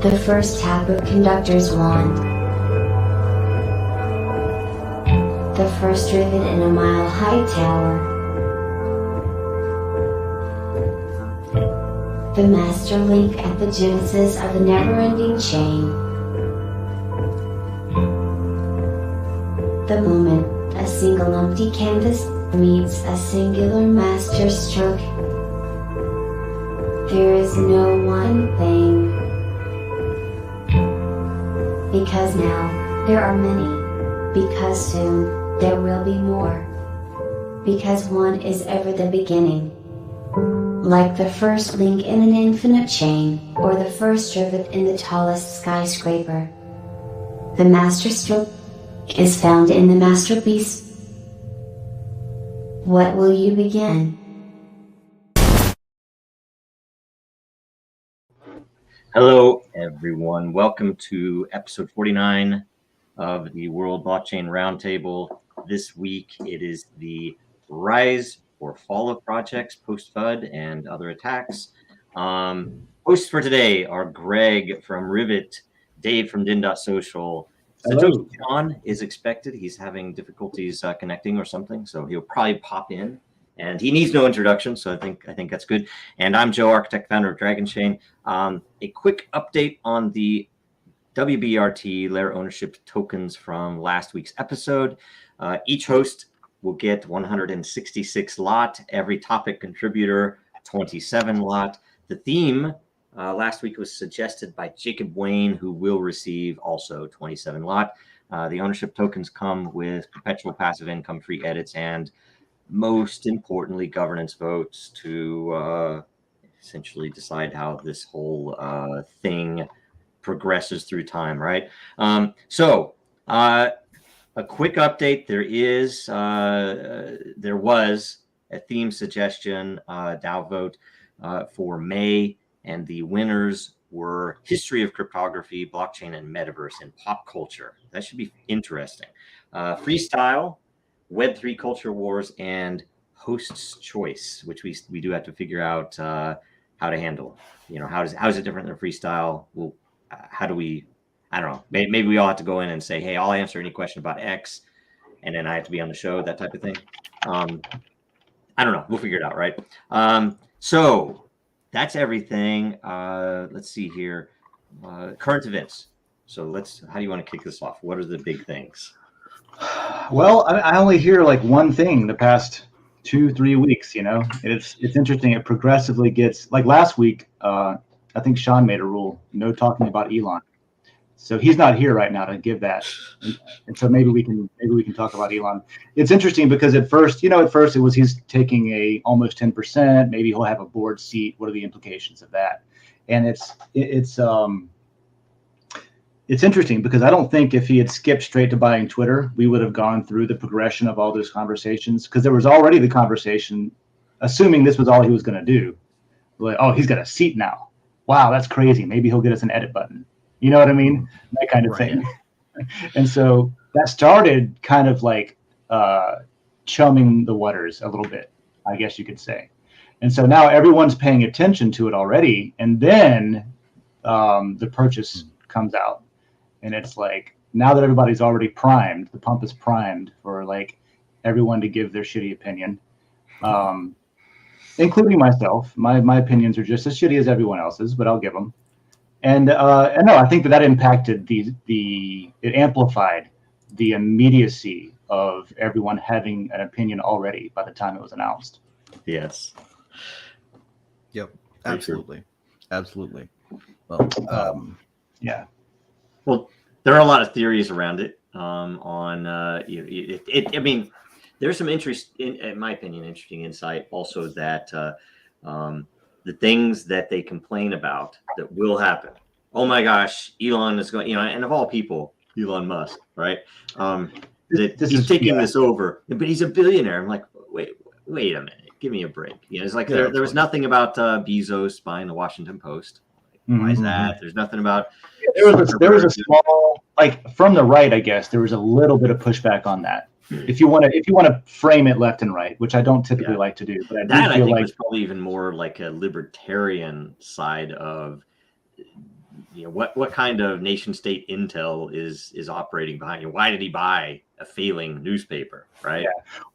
The first tap of conductor's wand. The first rivet in a mile-high tower. The master link at the genesis of a never-ending chain. The moment a single empty canvas meets a singular master stroke. There is no one thing. Because now, there are many. Because soon, there will be more. Because one is ever the beginning. Like the first link in an infinite chain, or the first rivet in the tallest skyscraper. The master stroke is found in the masterpiece. What will you begin? Hello, everyone. Welcome to episode 49 of the World Blockchain Roundtable. This week, it is the rise or fall of projects post-FUD and other attacks. Hosts for today are Greg from Rivet, Dave from Din.social. Satoshi John is expected. He's having difficulties connecting or something, so he'll probably pop in. And he needs no introduction, so I think that's good. And I'm Joe, architect, founder of Dragonchain. A quick update on the WBRT layer ownership tokens from last week's episode. Each host will get 166 lot. Every topic contributor, 27 lot. The theme last week was suggested by Jacob Wayne, who will receive also 27 lot. The ownership tokens come with perpetual passive income, free edits, and most importantly, governance votes to essentially decide how this whole thing progresses through time, right? A quick update. There was a theme suggestion DAO vote for May, and the winners were history of cryptography, blockchain, and metaverse in pop culture. That should be interesting. Freestyle, Web3 culture wars, and host's choice, which we do have to figure out how to handle. You know, how is it different than freestyle? Well, how do we? I don't know. Maybe we all have to go in and say, hey, I'll answer any question about X, and then I have to be on the show, that type of thing. I don't know. We'll figure it out, right? So that's everything. Let's see here. Current events. So how do you want to kick this off? What are the big things? Well, I only hear like one thing the past 2-3 weeks. You know, it's interesting. It progressively gets like last week. I think Sean made a rule: no talking about Elon. So he's not here right now to give that, and so maybe we can talk about Elon. It's interesting because at first it was he's taking a almost 10%. Maybe he'll have a board seat. What are the implications of that? And it's interesting because I don't think if he had skipped straight to buying Twitter, we would have gone through the progression of all those conversations, because there was already the conversation, assuming this was all he was going to do. Like, oh, he's got a seat now. Wow, that's crazy. Maybe he'll get us an edit button. You know what I mean? That kind of thing. And so that started kind of like chumming the waters a little bit, I guess you could say. And so now everyone's paying attention to it already. And then the purchase comes out. And it's like, now that everybody's already primed, the pump is primed for like everyone to give their shitty opinion, including myself. My opinions are just as shitty as everyone else's, but I'll give them. And no, I think that impacted it amplified the immediacy of everyone having an opinion already by the time it was announced. Yes. Yep. Absolutely. Absolutely. Well, yeah. Well, there are a lot of theories around it. I mean, there's some interest, in my opinion, interesting insight also that the things that they complain about that will happen. Oh my gosh, Elon is going, and of all people, Elon Musk, right? He's taking this over, but he's a billionaire. I'm like, wait a minute, give me a break. It's like there was nothing about Bezos buying the Washington Post. Why is that? There's nothing about. There was a small, like from the right, I guess there was a little bit of pushback on that. If you want to frame it left and right, which I don't typically like to do, but I think was probably even more like a libertarian side of, what kind of nation state intel is operating behind you? Why did he buy a failing newspaper, right? Yeah.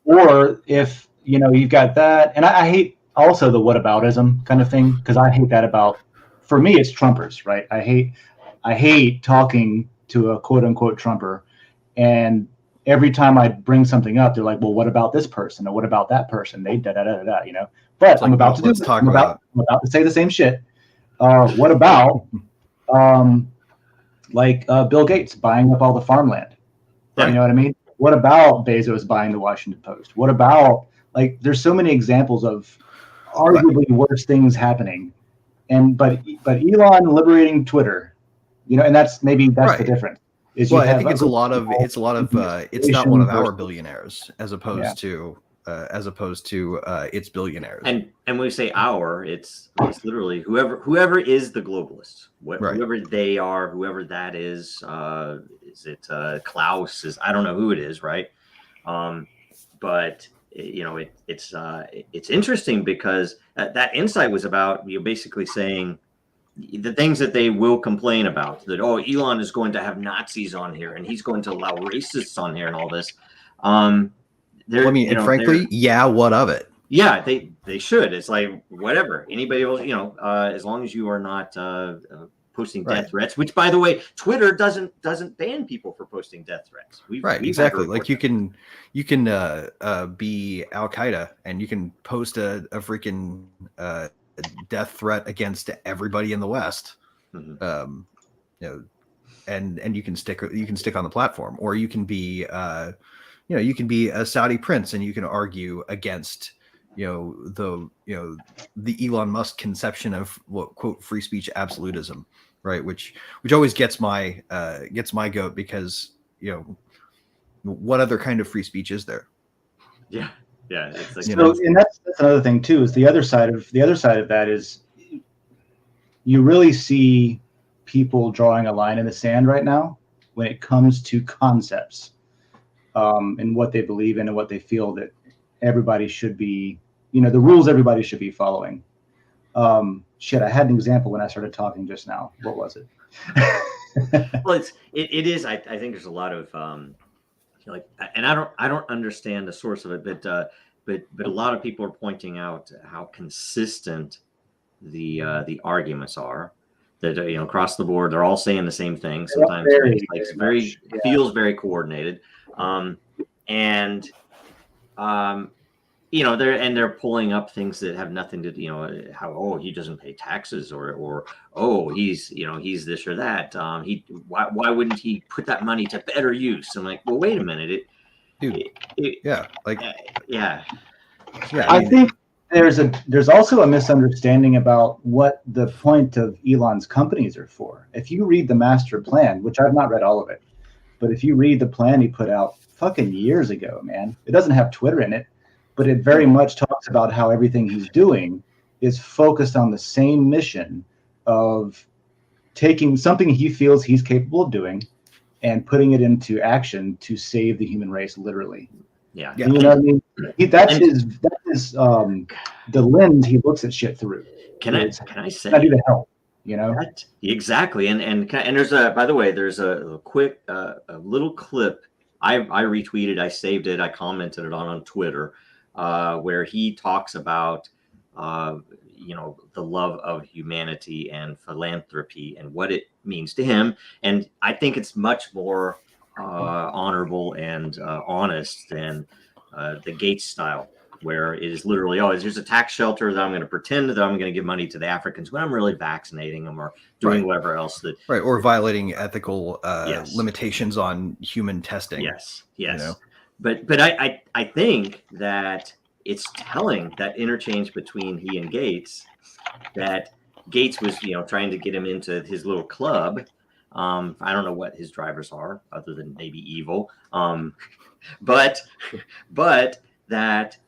Or if you've got that, and I hate also the whataboutism kind of thing, because I hate that about, for me, it's Trumpers, right? I hate talking to a quote unquote Trumper, and every time I bring something up, they're like, well, what about this person? Or what about that person? They da da da da da, But I'm about to do this. I'm about to say the same shit. What about Bill Gates buying up all the farmland? Right. You know what I mean? What about Bezos buying the Washington Post? What about, there's so many examples of arguably worse things happening. But Elon liberating Twitter, and that's the difference. I think it's not one of our billionaires as opposed to its billionaires. And when we say our, it's literally whoever is the globalists, whoever they are, whoever that is it Klaus is, I don't know who it is, right? But it's interesting because that insight was about basically saying the things that they will complain about, that Elon is going to have Nazis on here and he's going to allow racists on here and all this. And frankly, what of it? Yeah, they should. It's like whatever. Anybody else, as long as you are not posting death threats, which by the way, Twitter doesn't ban people for posting death threats. Exactly. Like you can be Al Qaeda and you can post a freaking death threat against everybody in the West. Mm-hmm. And you can stick on the platform, or you can be you can be a Saudi prince and you can argue against the Elon Musk conception of what quote free speech absolutism, right? Which always gets my goat, because what other kind of free speech is there? Yeah. It's like, and that's another thing too, is the other side of that is you really see people drawing a line in the sand right now when it comes to concepts, and what they believe in and what they feel that everybody should be, the rules everybody should be following. I had an example when I started talking just now. What was it? Well, it is. I think there's a lot of and I don't understand the source of it, but a lot of people are pointing out how consistent the arguments are. That across the board, they're all saying the same thing. Sometimes feels very coordinated, they're pulling up things that have nothing to do, how he doesn't pay taxes, or he's this or that. Why wouldn't he put that money to better use? I'm like, well, wait a minute, I think there's also a misunderstanding about what the point of Elon's companies are for. If you read the master plan, which I've not read all of it, but if you read the plan he put out fucking years ago, man, it doesn't have Twitter in it, but it very much talks about how everything he's doing is focused on the same mission of taking something he feels he's capable of doing and putting it into action to save the human race, literally. Yeah. You know what I mean? That's his the lens he looks at shit through. Can I say? I do the help, Exactly. And there's by the way, there's a quick a little clip I retweeted, I saved it, I commented it on Twitter, where he talks about the love of humanity and philanthropy and what it means to him. And I think it's much more honorable and honest than the Gates style, where it is literally, here's a tax shelter that I'm going to pretend that I'm going to give money to the Africans when I'm really vaccinating them or doing whatever else that or violating ethical limitations on human testing. Yes. But I think that it's telling, that interchange between he and Gates, that Gates was trying to get him into his little club. I don't know what his drivers are other than maybe evil. But that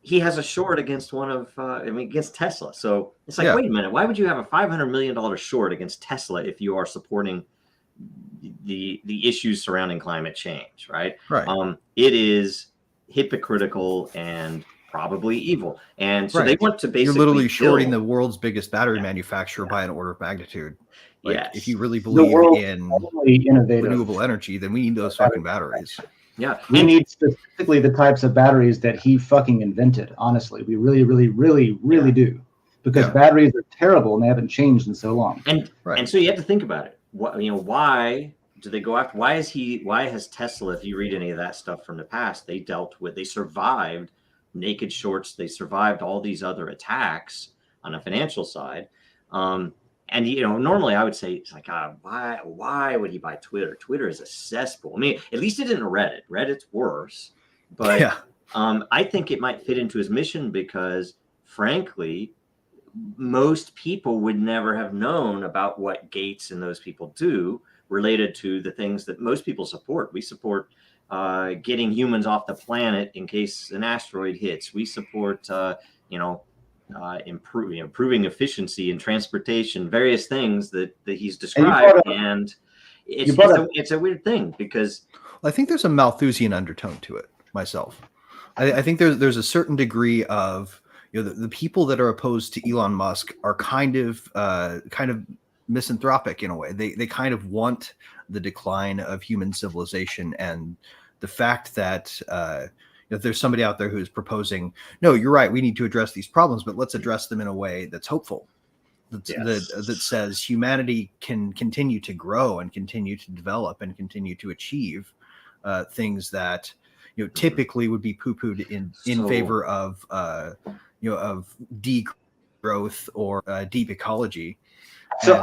he has a short against against Tesla. So it's like, wait a minute, why would you have a $500 million short against Tesla if you are supporting the issues surrounding climate change, right? Right. It is hypocritical and probably evil. And so they want to basically you're literally shorting the world's biggest battery manufacturer by an order of magnitude. Like, if you really believe in renewable energy, then we need those fucking batteries. Yeah. We need specifically the types of batteries that he fucking invented. Honestly, we really, really, really, really do. Because batteries are terrible and they haven't changed in so long. And so you have to think about it. Why do they go after? Why has Tesla, if you read any of that stuff from the past, they survived naked shorts, they survived all these other attacks on the financial side. And normally I would say it's like, why would he buy Twitter? Twitter is a cesspool. I mean, at least it didn't Reddit. Reddit's worse. But I think it might fit into his mission because, frankly, most people would never have known about what Gates and those people do related to the things that most people support. We support getting humans off the planet in case an asteroid hits. We support, improving efficiency in transportation, various things that he's described. And it's a weird thing because I think there's a Malthusian undertone to it myself. I think there's a certain degree of, the people that are opposed to Elon Musk are kind of misanthropic in a way. They kind of want the decline of human civilization, and the fact that if there's somebody out there who's proposing, no, you're right, we need to address these problems, but let's address them in a way that's hopeful, that says humanity can continue to grow and continue to develop and continue to achieve things that typically would be poo-pooed in favor of of degrowth or deep ecology. So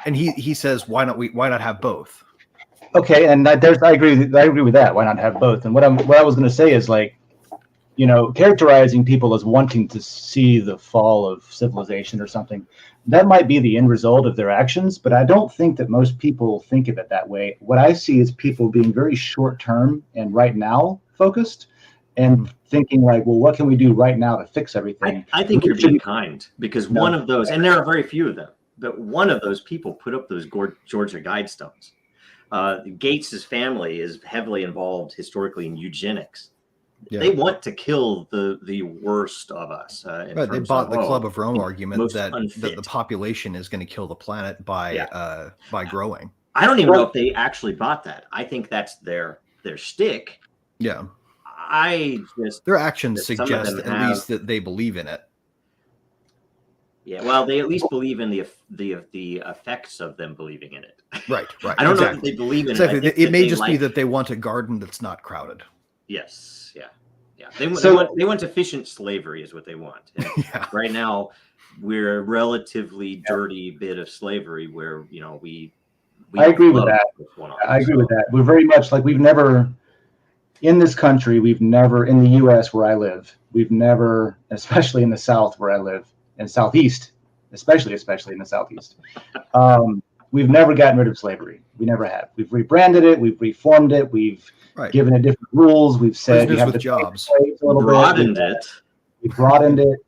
he says, why not have both? Okay, and I agree with that. Why not have both? And what I was going to say is, like, characterizing people as wanting to see the fall of civilization or something, that might be the end result of their actions, but I don't think that most people think of it that way. What I see is people being very short-term and right now focused and thinking like, well, what can we do right now to fix everything? I think you're being kind, because one of those, and there are very few of them, but one of those people put up those Georgia Guidestones. Gates's family is heavily involved historically in eugenics. Yeah. They want to kill the worst of us. They bought the Club of Rome argument that the population is going to kill the planet by growing. I don't even know if they actually bought that. I think that's their shtick. Yeah. Their actions suggest at least that they believe in it. Yeah, well, they at least believe in the effects of them believing in it. Right. I don't know if they believe in it. It may just be that they want a garden that's not crowded. Yes. Yeah. They want efficient slavery is what they want. Right now, we're a relatively dirty bit of slavery where we I agree with that. I agree with that. We're very much like we've never. In this country, in the U.S. where I live, we've never, especially in the South where I live, and Southeast, especially in the Southeast, we've never gotten rid of slavery. We never have. We've rebranded it. We've reformed it. We've given it different rules. We've said you have to jobs. We've broadened it. We've gotten it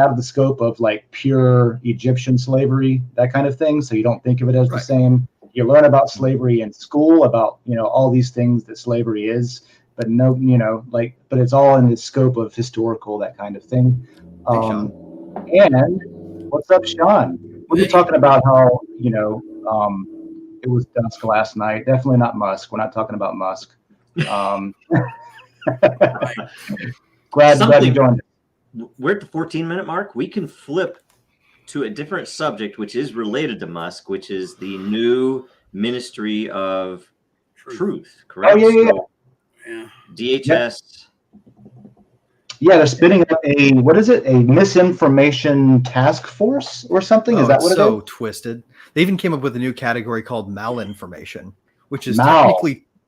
out of the scope of like pure Egyptian slavery, that kind of thing. So you don't think of it as the same. You learn about slavery in school, about all these things that slavery is, but but it's all in the scope of historical, that kind of thing. And what's up, Sean? We're just talking about how it was dusk last night. Definitely not Musk. We're not talking about Musk. Glad you joined us. We're at the 14-minute mark. We can flip to a different subject, which is related to Musk, which is the new Ministry of Truth, correct? Oh, yeah. DHS. Yeah, they're spinning up a misinformation task force or something. Is that what it is? So twisted. They even came up with a new category called malinformation, which is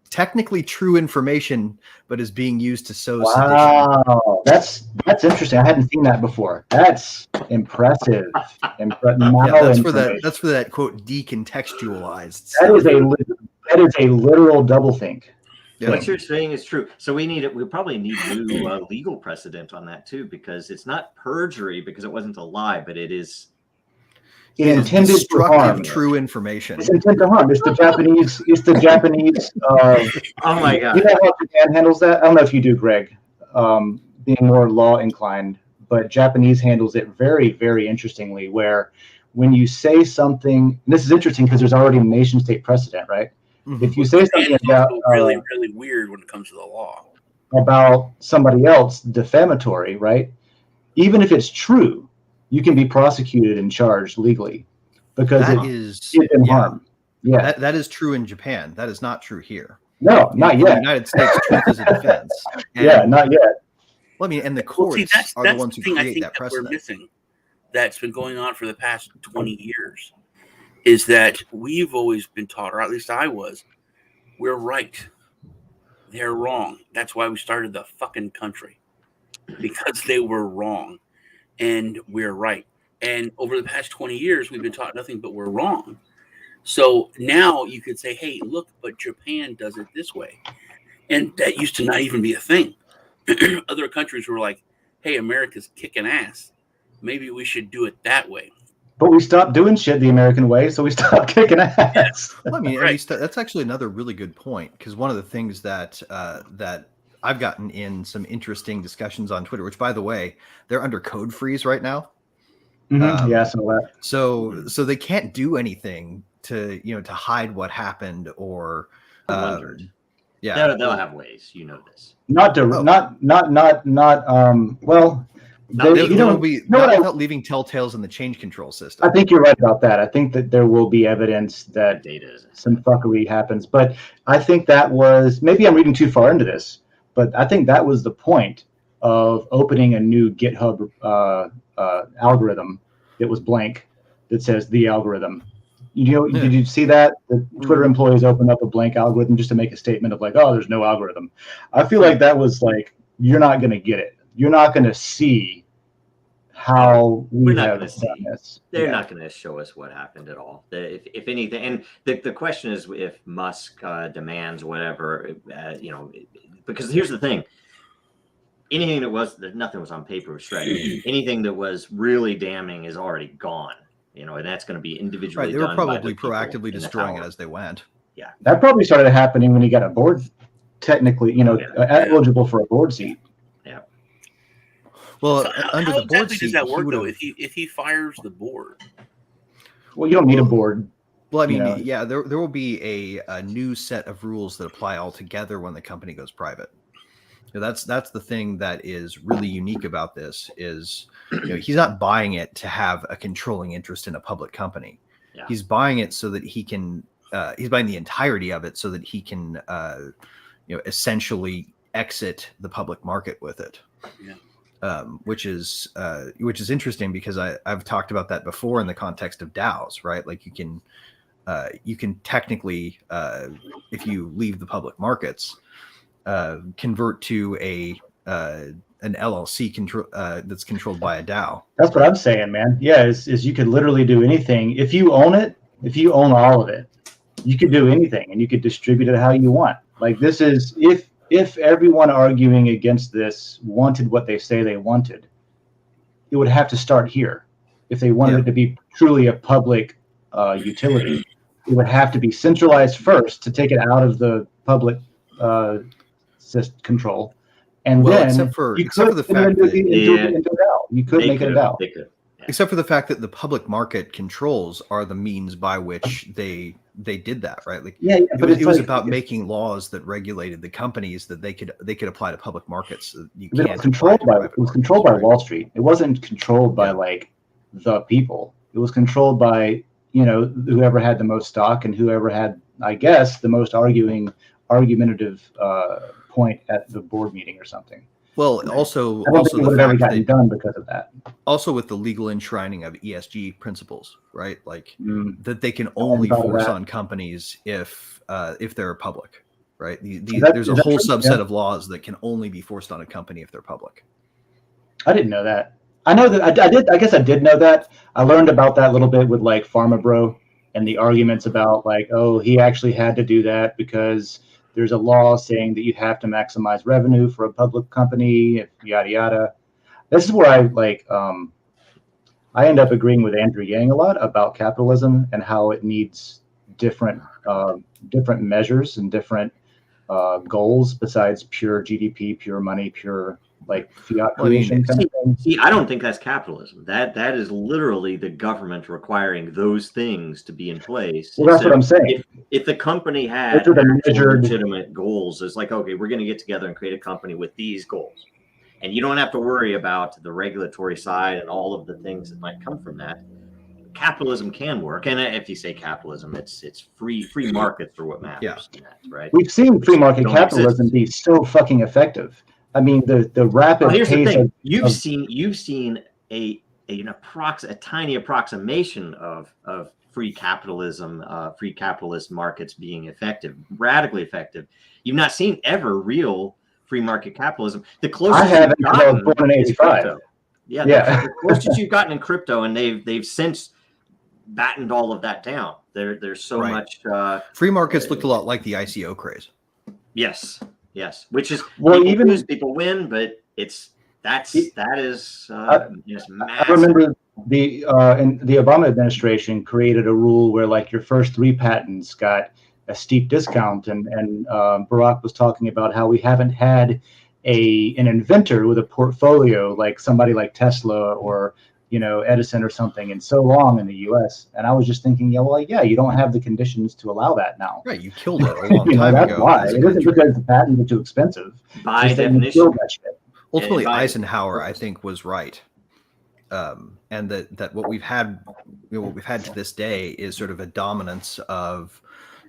technically true information, but is being used to sow sedition. Wow, that's interesting. I hadn't seen that before. That's impressive. That's for that quote decontextualized. That is a literal doublethink. Yeah. What you're saying is true. So we probably need new legal precedent on that too, because it's not perjury because it wasn't a lie, but it is. It intended to harm. True information. It's intent to harm. It's the Japanese. Oh my God! You know how Japan handles that? I don't know if you do, Greg. being more law inclined, but Japanese handles it very, very interestingly, where when you say something, and this is interesting because there's already a nation state precedent, right? Mhm. If you say something about really weird when it comes to the law about somebody else defamatory, right? Even if it's true, you can be prosecuted and charged legally because That it is did them harm. Yeah, that is true in Japan. That is not true here. no, not In yet. the United States, truth is a defense. And, Yeah, not yet. well, I mean, and the courts are the ones who thing I create think that that we're precedent. missing. That's been going on for the past 20 years. Is that we've always been taught, or at least I was, we're right. They're wrong. That's why we started the fucking country. Because they were wrong. And we're right. And over the past 20 years, we've been taught nothing but we're wrong. So now you could say, hey, look, but Japan does it this way. And that used to not even be a thing. Other countries were like, hey, America's kicking ass. Maybe we should do it that way. But we stopped doing shit the American way, so we stopped kicking ass. Well, I mean, Right. that's actually another really good point, because one of the things that that I've gotten in some interesting discussions on Twitter, which, by the way, they're under code freeze right now. Yeah, so that. So they can't do anything to to hide what happened or They'll have ways, this. Not to well. They'll be without leaving telltales in the change control system. I think you're right about that. I think that there will be evidence that Data some fuckery happens, but I think that was, maybe I'm reading too far into this, but I think that was the point of opening a new GitHub algorithm that was blank, that says the algorithm. Did you see that? The Twitter employees opened up a blank algorithm just to make a statement of like, oh, there's no algorithm. I feel like that was like, you're not going to get it. You're not going to see how we're not going to see this. They're not going to show us what happened at all. If anything, and the question is if Musk demands whatever, because here's the thing. Anything nothing was on paper was shredded. Anything that was really damning is already gone. And that's going to be individually right. They were done probably by the proactively destroying it as they went. Yeah. That probably started happening when he got a board, technically, eligible for a board seat. Yeah. Well, So under how the board exactly seat, does that work, though? would've- If he fires the board, Well, you don't need a board. Well, I mean, there will be a new set of rules that apply altogether when the company goes private. That's the thing that is really unique about this is he's not buying it to have a controlling interest in a public company. Yeah. He's buying it so that he can he's buying the entirety of it so that he can essentially exit the public market with it. Yeah. Which is interesting because I've talked about that before in the context of DAOs, right? Like you can technically if you leave the public markets, convert to an LLC that's controlled by a DAO. That's what I'm saying, man. Yeah, is you could literally do anything. If you own it, if you own all of it, you could do anything and you could distribute it how you want. Like this is, if everyone arguing against this wanted what they say they wanted, it would have to start here. If they wanted it to be truly a public utility, it would have to be centralized first to take it out of the public control, and then except for the fact that you could make it a DAO. Except for the fact that the public market controls are the means by which they did that, right? Like, it was about making laws that regulated the companies that they could apply to public markets. It was controlled by Wall Street. It wasn't controlled by like the people. It was controlled by whoever had the most stock and whoever had, I guess, the most argumentative point at the board meeting or something. Well, also the fact gotten done because of that. Also, with the legal enshrining of ESG principles, right? Like that they can only force on companies if they're public, right? There's a whole subset of laws that can only be forced on a company if they're public. I didn't know that. I know that I did. I guess I did know that. I learned about that a little bit with like Pharma Bro and the arguments about like, oh, he actually had to do that because there's a law saying that you have to maximize revenue for a public company, yada yada. This is where I end up agreeing with Andrew Yang a lot about capitalism and how it needs different measures and different goals besides pure GDP, pure money, pure like fiat Well, I mean, creation kind of thing. See, I don't think that's capitalism. That is literally the government requiring those things to be in place. Well, that's what I'm saying. If the company had Those are the actual measured- legitimate goals, it's like, okay, we're going to get together and create a company with these goals. And you don't have to worry about the regulatory side and all of the things that might come from that. Capitalism can work. And if you say capitalism, it's free markets for what matters. Yeah. in that, right? We've seen free market Don't capitalism exist. be so fucking effective. I mean, the rapid Well, here's the pace thing. of You've seen a tiny approximation of free capitalism, free capitalist markets being effective, radically effective. You've not seen ever real free market capitalism. The closest I haven't you've until I was gotten born in is '85. crypto. Yeah, Yeah. the closest you've gotten in crypto, and they've since battened all of that down. There's so Right. much. Free markets looked a lot like the ICO craze. Yes, which is Well, people even- lose, people win, but that is just massive. I remember the Obama administration created a rule where like your first 3 patents got a steep discount, and Barack was talking about how we haven't had an inventor with a portfolio like somebody like Tesla or Edison or something in so long in the U.S. And I was just thinking, you don't have the conditions to allow that now. Right, you killed it a long time That's ago. why. as a It isn't country. because the patents are too expensive. By It's that you definition, killed that shit. Ultimately, by- Eisenhower, I think, was right, and that what we've had, to this day is sort of a dominance of,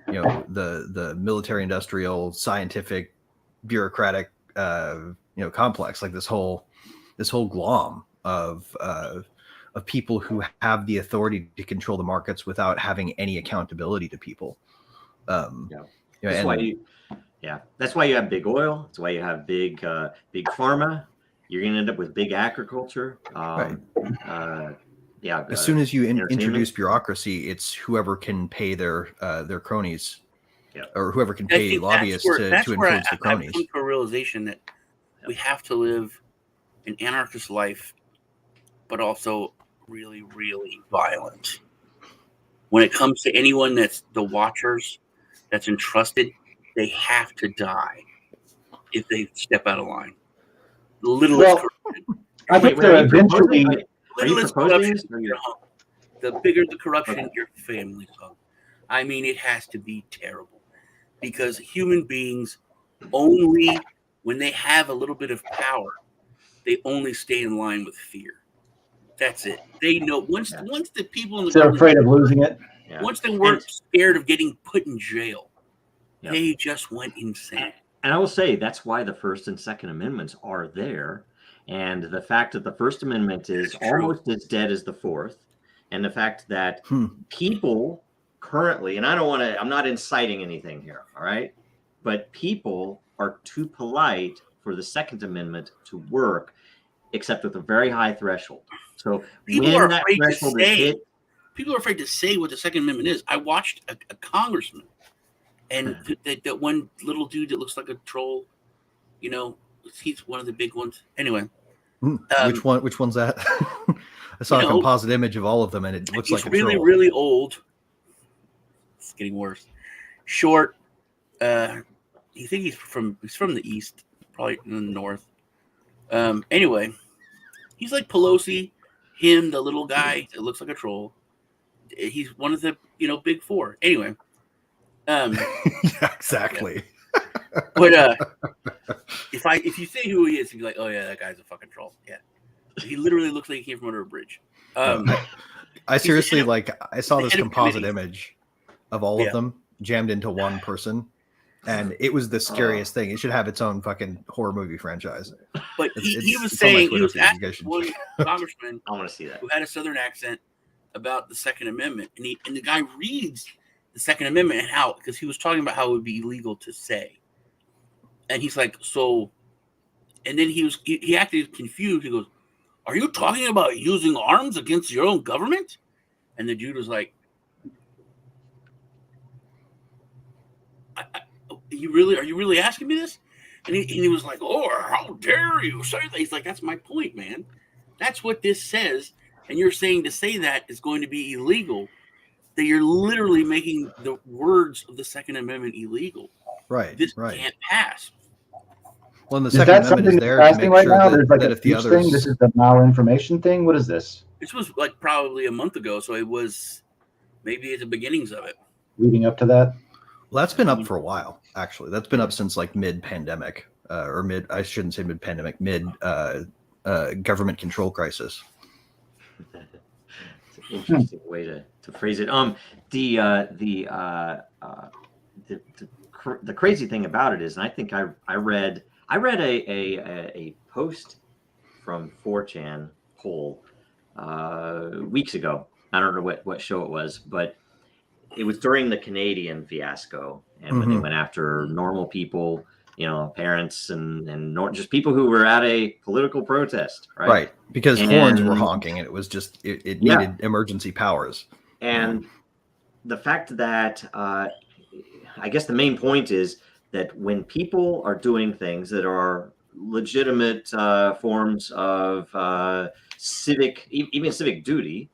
the military-industrial, scientific, bureaucratic, complex, like this whole glom of people who have the authority to control the markets without having any accountability to people. That's why you have big oil. That's why you have big pharma. You're going to end up with big agriculture. Right. As soon as you introduce bureaucracy, it's whoever can pay their cronies, or whoever can I pay think lobbyists to influence the cronies. I've come to a realization that we have to live an anarchist life, but also really, really violent. When it comes to anyone that's the watchers, that's entrusted, they have to die if they step out of line. The littlest Well, corruption. I think Wait, they're are you eventually. proposing- Are you Littlest proposing corruption, this? Or you're you- hung. The bigger the corruption, Okay. your family's hung. I mean, it has to be terrible because human beings only, when they have a little bit of power, they only stay in line with fear. That's it. They know once the people in the They're government, afraid of losing it. Yeah. once they weren't scared of getting put in jail, Yeah. they just went insane. And I will say that's why the First and Second Amendments are there. And the fact that the First Amendment is That's true. almost as dead as the Fourth, and the fact that people currently, and I'm not inciting anything here, all right? But people are too polite for the Second Amendment to work, except with a very high threshold. So People when are that afraid to threshold is say. hit, People are afraid to say what the Second Amendment is. I watched a congressman, and that one little dude that looks like a troll, he's one of the big ones. Anyway, Which one's that? I saw a composite image of all of them, and it looks he's like a really, troll. really old. It's getting worse. Short. You think he's from the east, probably in the north. Anyway, he's like Pelosi, him, the little guy that looks like a troll. He's one of the big four. Anyway, Yeah, exactly. but if you say who he is, you'd be like, oh yeah, that guy's a fucking troll. Yeah, he literally looks like he came from under a bridge. I seriously head of- I saw the this head of composite committees. image of all of them jammed into one person, and it was the scariest thing. It should have its own fucking horror movie franchise. But he was it's on my saying, he Twitter was feed, you asking guys should one check. congressman I want to see that. who had a southern accent about the Second Amendment, and the guy reads the Second Amendment and how, because he was talking about how it would be illegal to say, and he's like, so, and then he acted confused. He goes, "Are you talking about using arms against your own government?" And the dude was like, "Are you really asking me this?" And he was like, "Oh, how dare you say that?" He's like, "That's my point, man. That's what this says. And you're saying to say that is going to be illegal, that you're literally making the words of the Second Amendment illegal. Right. This right. can't pass." Well, and the Is Second that Amendment something is that's there to passing make right sure now? There's like that a if the huge thing. others, This is the malinformation thing. What is this? This was like probably a month ago, so it was maybe at the beginnings of it. Leading up to that? well, that's been up for a while. Actually, that's been up since like mid-pandemic, or mid. I shouldn't say mid-pandemic. Government control crisis. It's an interesting way to phrase it. The crazy thing about it is, and I think I read a post from 4chan poll weeks ago. I don't know what show it was, but it was during the Canadian fiasco, and when they went after normal people, parents and just people who were at a political protest, right? Right, because horns were honking, and it was just it needed emergency powers. And the fact that I guess the main point is that when people are doing things that are legitimate forms of civic, even civic duty,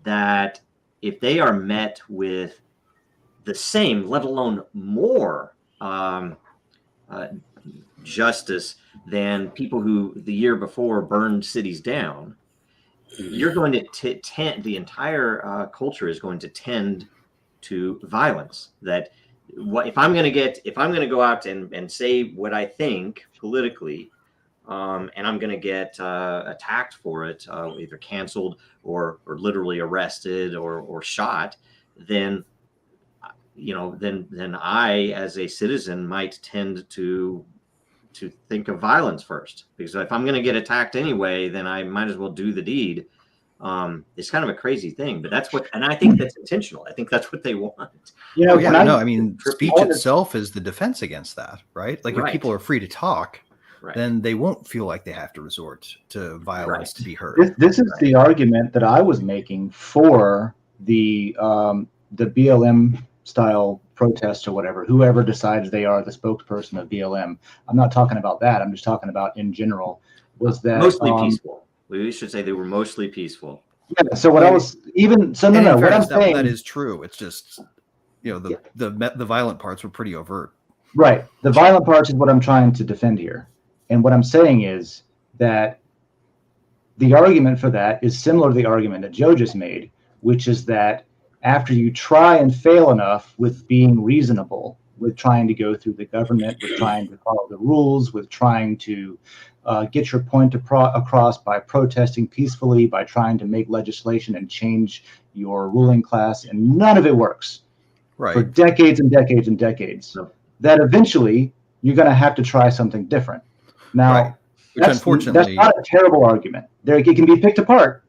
that if they are met with the same, let alone more justice than people who the year before burned cities down, you're going to tend, the entire culture is going to tend to violence. That if I'm going to go out and say what I think politically, and I'm going to get attacked for it, either canceled or literally arrested or shot, then then I, as a citizen, might tend to think of violence first, because if I'm going to get attacked anyway, then I might as well do the deed. It's kind of a crazy thing, but and I think that's intentional. I think that's what they want. I mean, speech itself is the defense against that, right? Like, if people are free to talk, then they won't feel like they have to resort to violence to be heard. This is the argument that I was making for the BLM style protests or whatever, whoever decides they are the spokesperson of BLM. I'm not talking about that. I'm just talking about in general. Was that mostly peaceful? We should say they were mostly peaceful. Yeah. So what I was no. What I'm saying, that is true. It's just the violent parts were pretty overt. Right. The violent parts is what I'm trying to defend here, and what I'm saying is that the argument for that is similar to the argument that Joe just made, which is that after you try and fail enough with being reasonable, with trying to go through the government, with trying to follow the rules, with trying to get your point across by protesting peacefully, by trying to make legislation and change your ruling class, and none of it works for decades and decades and decades, that eventually you're going to have to try something different. Now, that's not a terrible argument. It can be picked apart,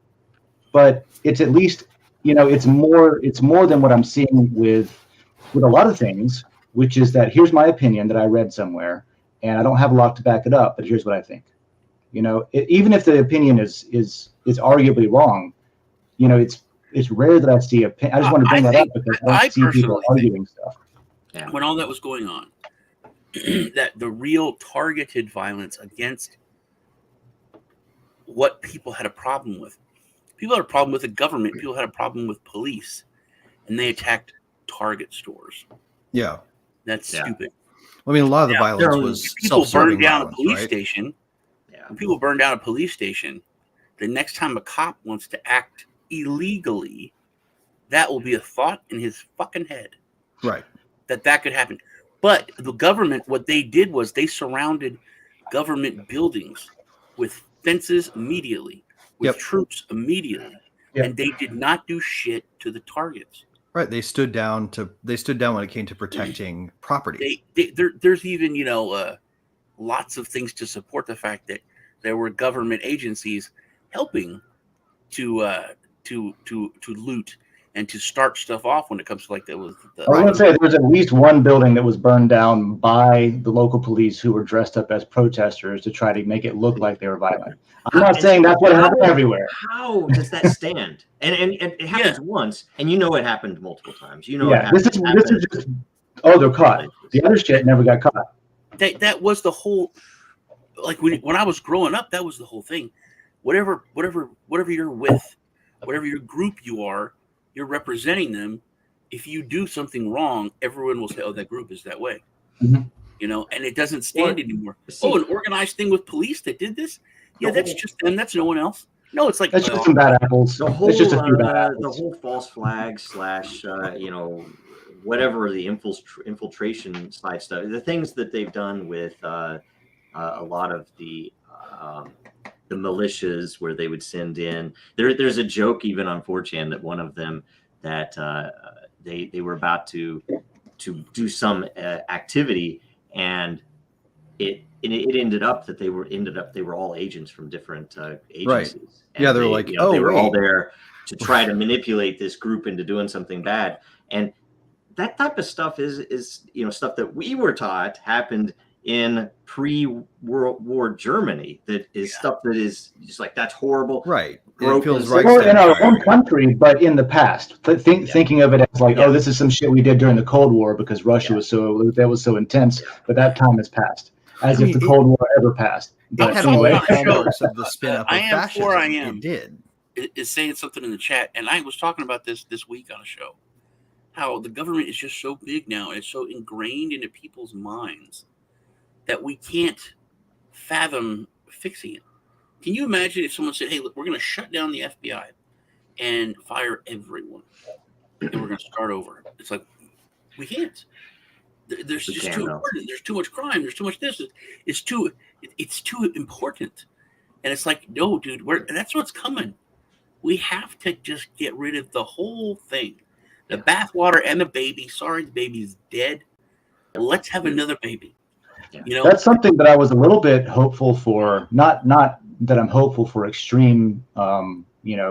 but it's at least, it's more than what I'm seeing with a lot of things, which is that here's my opinion that I read somewhere, and I don't have a lot to back it up, but here's what I think. Even if the opinion is arguably wrong, it's rare that I see I just want to bring that up because I don't see people arguing stuff. Yeah. When all that was going on, that the real targeted violence against what people had a problem with. People had a problem with the government. People had a problem with police, and they attacked Target stores. Yeah, that's stupid. I mean, a lot of the violence was people burned down violence, a police station. Yeah, when people burn down a police station, the next time a cop wants to act illegally, that will be a thought in his fucking head. Right. That could happen. But the government, what they did was they surrounded government buildings with fences immediately, with troops immediately, and they did not do shit to the targets. Right, they stood down when it came to protecting property. There's even lots of things to support the fact that there were government agencies helping to loot and to start stuff off when it comes to like that. I was going to say there was at least one building that was burned down by the local police who were dressed up as protesters to try to make it look like they were violent. I'm not saying that's what happened everywhere. How does that stand? and it happens once, and it happened multiple times. This is just they're caught. The other shit never got caught. That was the whole. Like when I was growing up, that was the whole thing. Whatever you're with, whatever your group you are, you're representing them. If you do something wrong, everyone will say, "Oh, that group is that way." Mm-hmm. and it doesn't stand anymore. See, an organized thing with police that did this? Yeah, that's just them. That's no one else. No, it's like That's just some bad apples. It's just a few bad the apples. whole false flag / whatever the infiltration side stuff, the things that they've done with a lot of the militias where they would send in. There's a joke even on 4chan that one of them that they were about to do some activity, and it ended up that they were all agents from different agencies. Right. And yeah, they're like, they were all there to try to manipulate this group into doing something bad. And that type of stuff is stuff that we were taught happened in pre-World War Germany. That is stuff that is just like, that's horrible. Right. It feels right in our own country, but in the past. Thinking of it as like, oh, this is some shit we did during the Cold War because Russia was so intense, but that time has passed. As if the Cold War ever passed. But it had anyway, all the hallmarks of the spin up of fascism. It did. Is saying something in the chat, and I was talking about this week on a show, how the government is just so big now and it's so ingrained into people's minds that we can't fathom fixing it. Can you imagine if someone said, hey, look, we're going to shut down the FBI and fire everyone, and we're going to start over? It's like, we can't. There's just too important. There's too much crime. There's too much this. It's too important. And it's like, no, dude, that's what's coming. We have to just get rid of the whole thing. The bathwater and the baby. Sorry, the baby's dead. Let's have another baby. That's something that I was a little bit hopeful for. Not that I'm hopeful for extreme,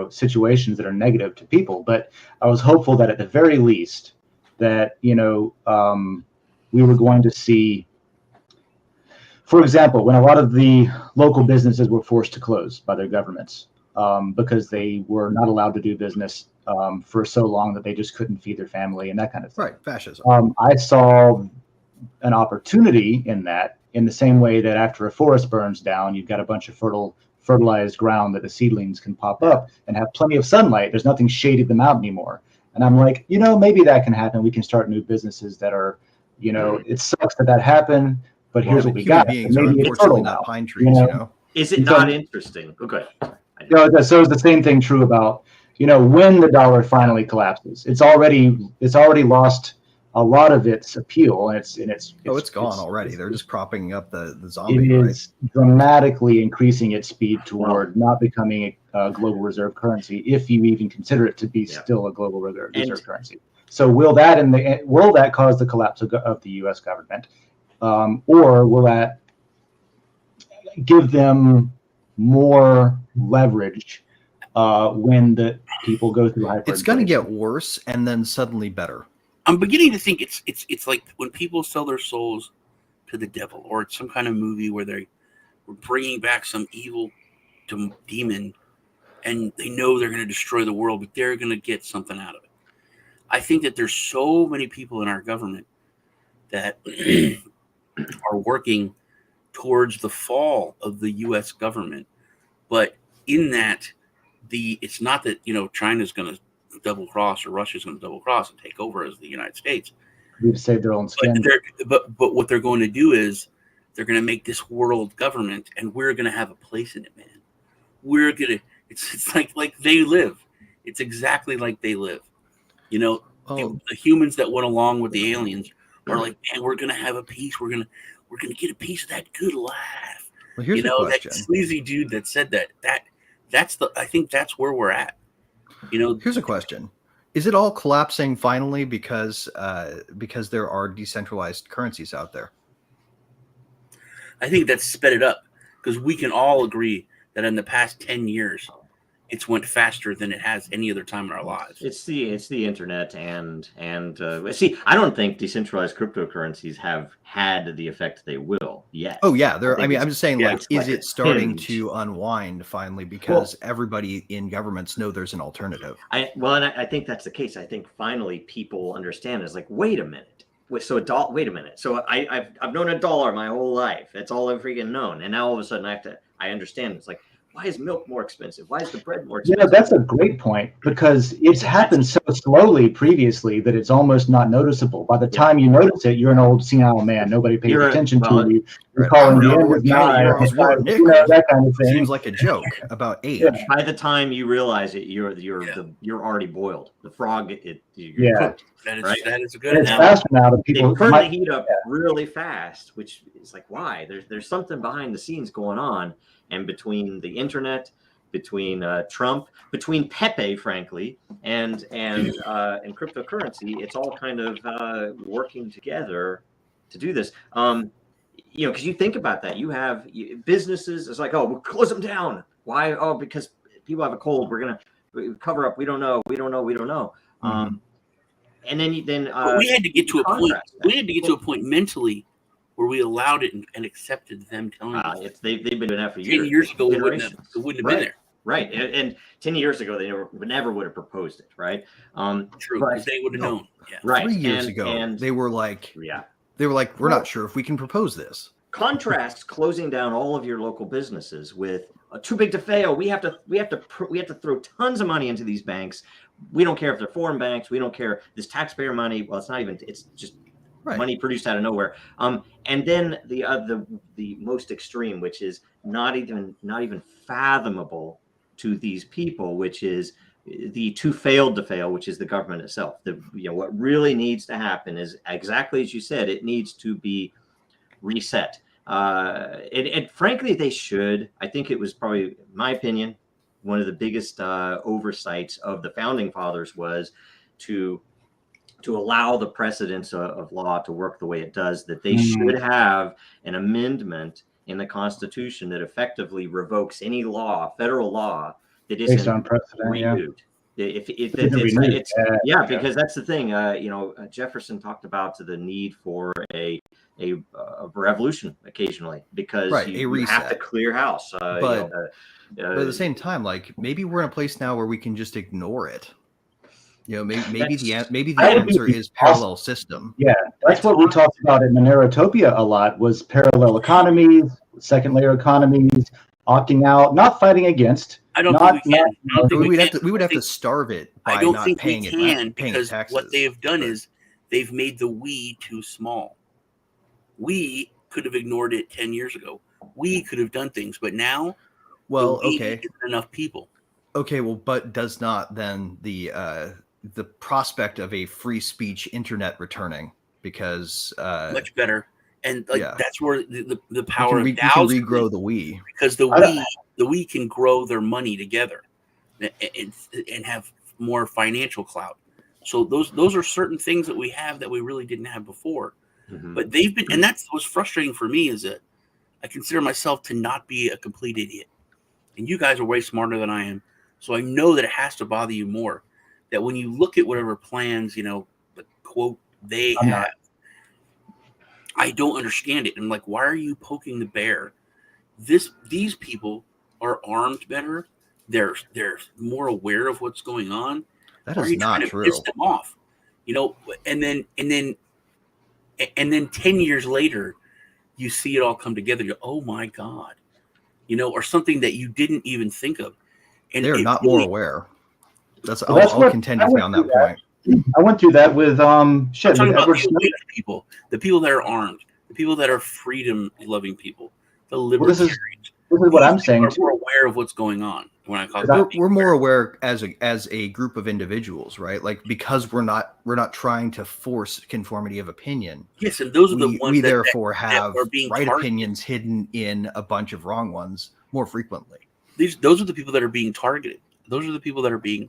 situations that are negative to people, but I was hopeful that at the very least that, we were going to see, for example, when a lot of the local businesses were forced to close by their governments because they were not allowed to do business for so long that they just couldn't feed their family and that kind of thing. Right, fascism. I saw an opportunity in that, in the same way that after a forest burns down, you've got a bunch of fertilized ground that the seedlings can pop up and have plenty of sunlight. There's nothing shading them out anymore. And I'm like, maybe that can happen. We can start new businesses that are, it sucks that happened, but here's what we got. Maybe it's fertile now. Pine trees, Is it not interesting? Okay. So is the same thing true about, when the dollar finally collapses? It's already lost a lot of its appeal, and it's gone already. They're just propping up the zombie. It is dramatically increasing its speed toward not becoming a global reserve currency, if you even consider it to be still a global reserve currency. So will that cause the collapse of the U.S. government, or will that give them more leverage when the people go through hyperinflation? It's going to get worse and then suddenly better. I'm beginning to think it's like when people sell their souls to the devil, or it's some kind of movie where they're bringing back some evil demon, and they know they're going to destroy the world, but they're going to get something out of it. I think that there's so many people in our government that are working towards the fall of the U.S. government, but in that it's not that China's going to double cross or Russia's going to double cross and take over as the United States. We've saved their own skin. But what they're going to do is they're going to make this world government, and we're going to have a place in it, man. We're going to. It's like they live. It's exactly like they live. The humans that went along with the aliens are like, man, we're going to have a piece. We're going to get a piece of that good life. Well, here's the question. That sleazy dude that said that. I think that's where we're at. Here's a question: is it all collapsing finally because there are decentralized currencies out there? I think that's sped it up, because we can all agree that in the past 10 years, it's went faster than it has any other time in our lives. It's the internet and see, I don't think decentralized cryptocurrencies have had the effect they will yet. Oh yeah, I'm just saying, is it starting to unwind finally because everybody in governments know there's an alternative? And I think that's the case. I think finally people understand. It's like, wait a minute. Wait a minute. So I've known a dollar my whole life. That's all I've freaking known. And now all of a sudden I understand. It's like, Why is milk more expensive? Why is the bread more You expensive? know, that's a great point, because it's happened so slowly previously that it's almost not noticeable. By the time you notice it, you're an old senile man. Nobody pays attention to you. You're calling the end of nine, that kind of thing. Seems like a joke about age. Yeah. By the time you realize it, you're already boiled. The frog, you're cooked. That is a good. And it's faster now that They people turn the heat up really fast, which is like, why? There's something behind the scenes going on, and between the internet, between Trump, between Pepe, frankly, and cryptocurrency, it's all kind of working together to do this. You know, because you think about that, you have businesses. It's like, oh, we'll close them down. Why? Oh, because people have a cold. We're gonna cover up. We don't know. Mm-hmm. And then we had to get to a point. We had to get to a point mentally where we allowed it and accepted them telling us. They've been doing that for 10 years ago. It wouldn't have been there. Right, and 10 years ago they never would have proposed it. Right. True, because they would have known. Yeah. Right. 3 years ago, and they were like, we're not sure if we can propose this. Contrast closing down all of your local businesses with too big to fail. We have to throw tons of money into these banks. We don't care if they're foreign banks. We don't care this taxpayer money. Well, it's not even. It's just money produced out of nowhere. And then the most extreme, which is not even fathomable to these people, which is the too failed to fail, which is the government itself. What really needs to happen is exactly as you said. It needs to be reset. And frankly, they should. I think it was probably, in my opinion, one of the biggest oversights of the founding fathers was to allow the precedents of law to work the way it does, that they should have an amendment in the Constitution that effectively revokes any law, federal law, that isn't based on precedent, renewed. Because that's the thing. Jefferson talked about the need for a revolution occasionally, because you have to clear house. But at the same time, like, maybe we're in a place now where we can just ignore it. Maybe the answer is parallel system. Yeah, that's what we talked about in Monerotopia a lot, was parallel economies, second layer economies, opting out, not fighting against. I don't think we can. We would have to starve it by not paying it. Because what they have done is they've made the we too small. We could have ignored it 10 years ago. We could have done things, but now, isn't enough people. Okay, well, but does not then the prospect of a free speech internet returning, because much better, and that's where the power of DAOs can regrow the we, because the we can grow their money together and have more financial clout. So those are certain things that we have that we really didn't have before. Mm-hmm. But they've been, and that's what's frustrating for me, is that I consider myself to not be a complete idiot, and you guys are way smarter than I am. So I know that it has to bother you more, that when you look at whatever plans, the quote they have, I don't understand it. And like, why are you poking the bear? These people are armed better. They're more aware of what's going on. That is not true. Piss them off, and then 10 years later, you see it all come together. You go, oh my God, or something that you didn't even think of. And they're not more aware. I'll contend with you on that point. I went through that with I'm talking about people, the people that are armed, the people that are freedom-loving people, the libertarians. This is what I'm saying. We're aware of what's going on. We're more aware as a group of individuals, right? Like, because we're not trying to force conformity of opinion. Yes, and those are the ones we therefore have right opinions hidden in a bunch of wrong ones more frequently. Those are the people that are being targeted. Those are the people that are being,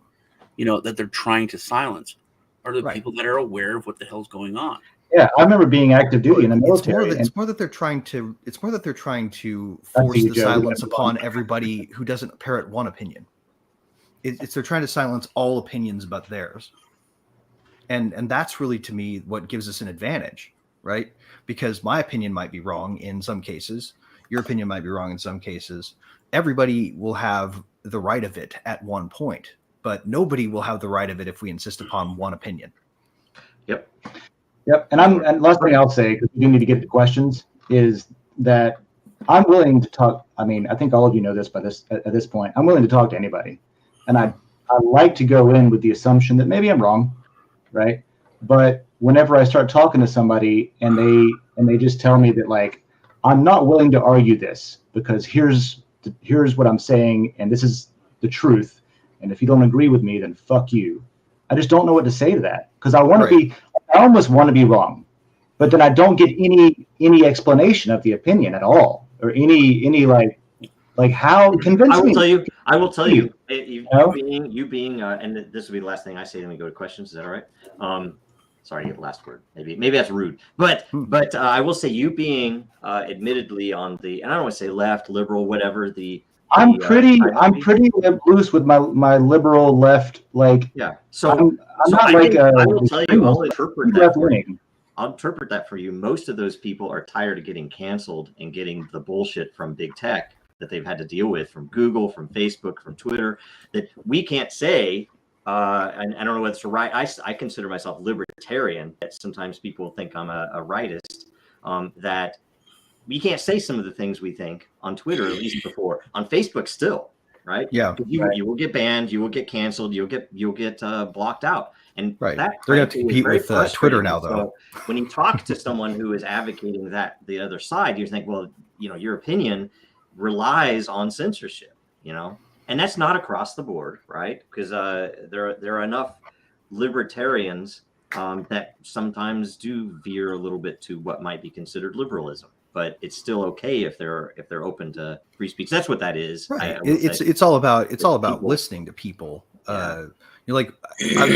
that they're trying to silence, are the people that are aware of what the hell's going on. Yeah, I remember being active duty in the military. It's more that they're trying to force the silence upon everybody who doesn't parrot one opinion. They're trying to silence all opinions but theirs. And that's really, to me, what gives us an advantage, right? Because my opinion might be wrong in some cases. Your opinion might be wrong in some cases. Everybody will have the right of it at one point, but nobody will have the right of it if we insist upon one opinion. Yep. And last thing I'll say, because we do need to get to questions, is that I'm willing to talk. I mean, I think all of you know this at this point. I'm willing to talk to anybody, and I like to go in with the assumption that maybe I'm wrong, right? But whenever I start talking to somebody and they just tell me that, like, I'm not willing to argue this because here's what I'm saying and this is the truth, and if you don't agree with me, then fuck you. I just don't know what to say to that because I almost want to be wrong, but then I don't get any explanation of the opinion at all, or any like how convince me. I will tell you, you being, and this will be the last thing I say. Then we go to questions. Is that all right? Sorry to get the last word. Maybe that's rude, but I will say you being admittedly on the, and I don't want to say left, liberal, whatever I'm pretty loose with my liberal left, like, yeah. So I'm not like I will tell you, I'll interpret that for you. wing. I'll interpret that for you. Most of those people are tired of getting canceled and getting the bullshit from big tech that they've had to deal with, from Google, from Facebook, from Twitter, that we can't say. And I don't know whether it's right. I consider myself libertarian. That sometimes people think I'm a rightist. That we can't say some of the things we think on Twitter, at least before. On Facebook, still, right? Yeah. You will get banned. You will get canceled. You'll get blocked out. And right. That they're going to compete with Twitter now, though. So when you talk to someone who is advocating the other side, you think, well, your opinion relies on censorship, and that's not across the board, right? Because there are enough libertarians that sometimes do veer a little bit to what might be considered liberalism, but it's still okay if they're open to free speech. That's what that is. Right. It's all about people. Listening to people. Yeah. The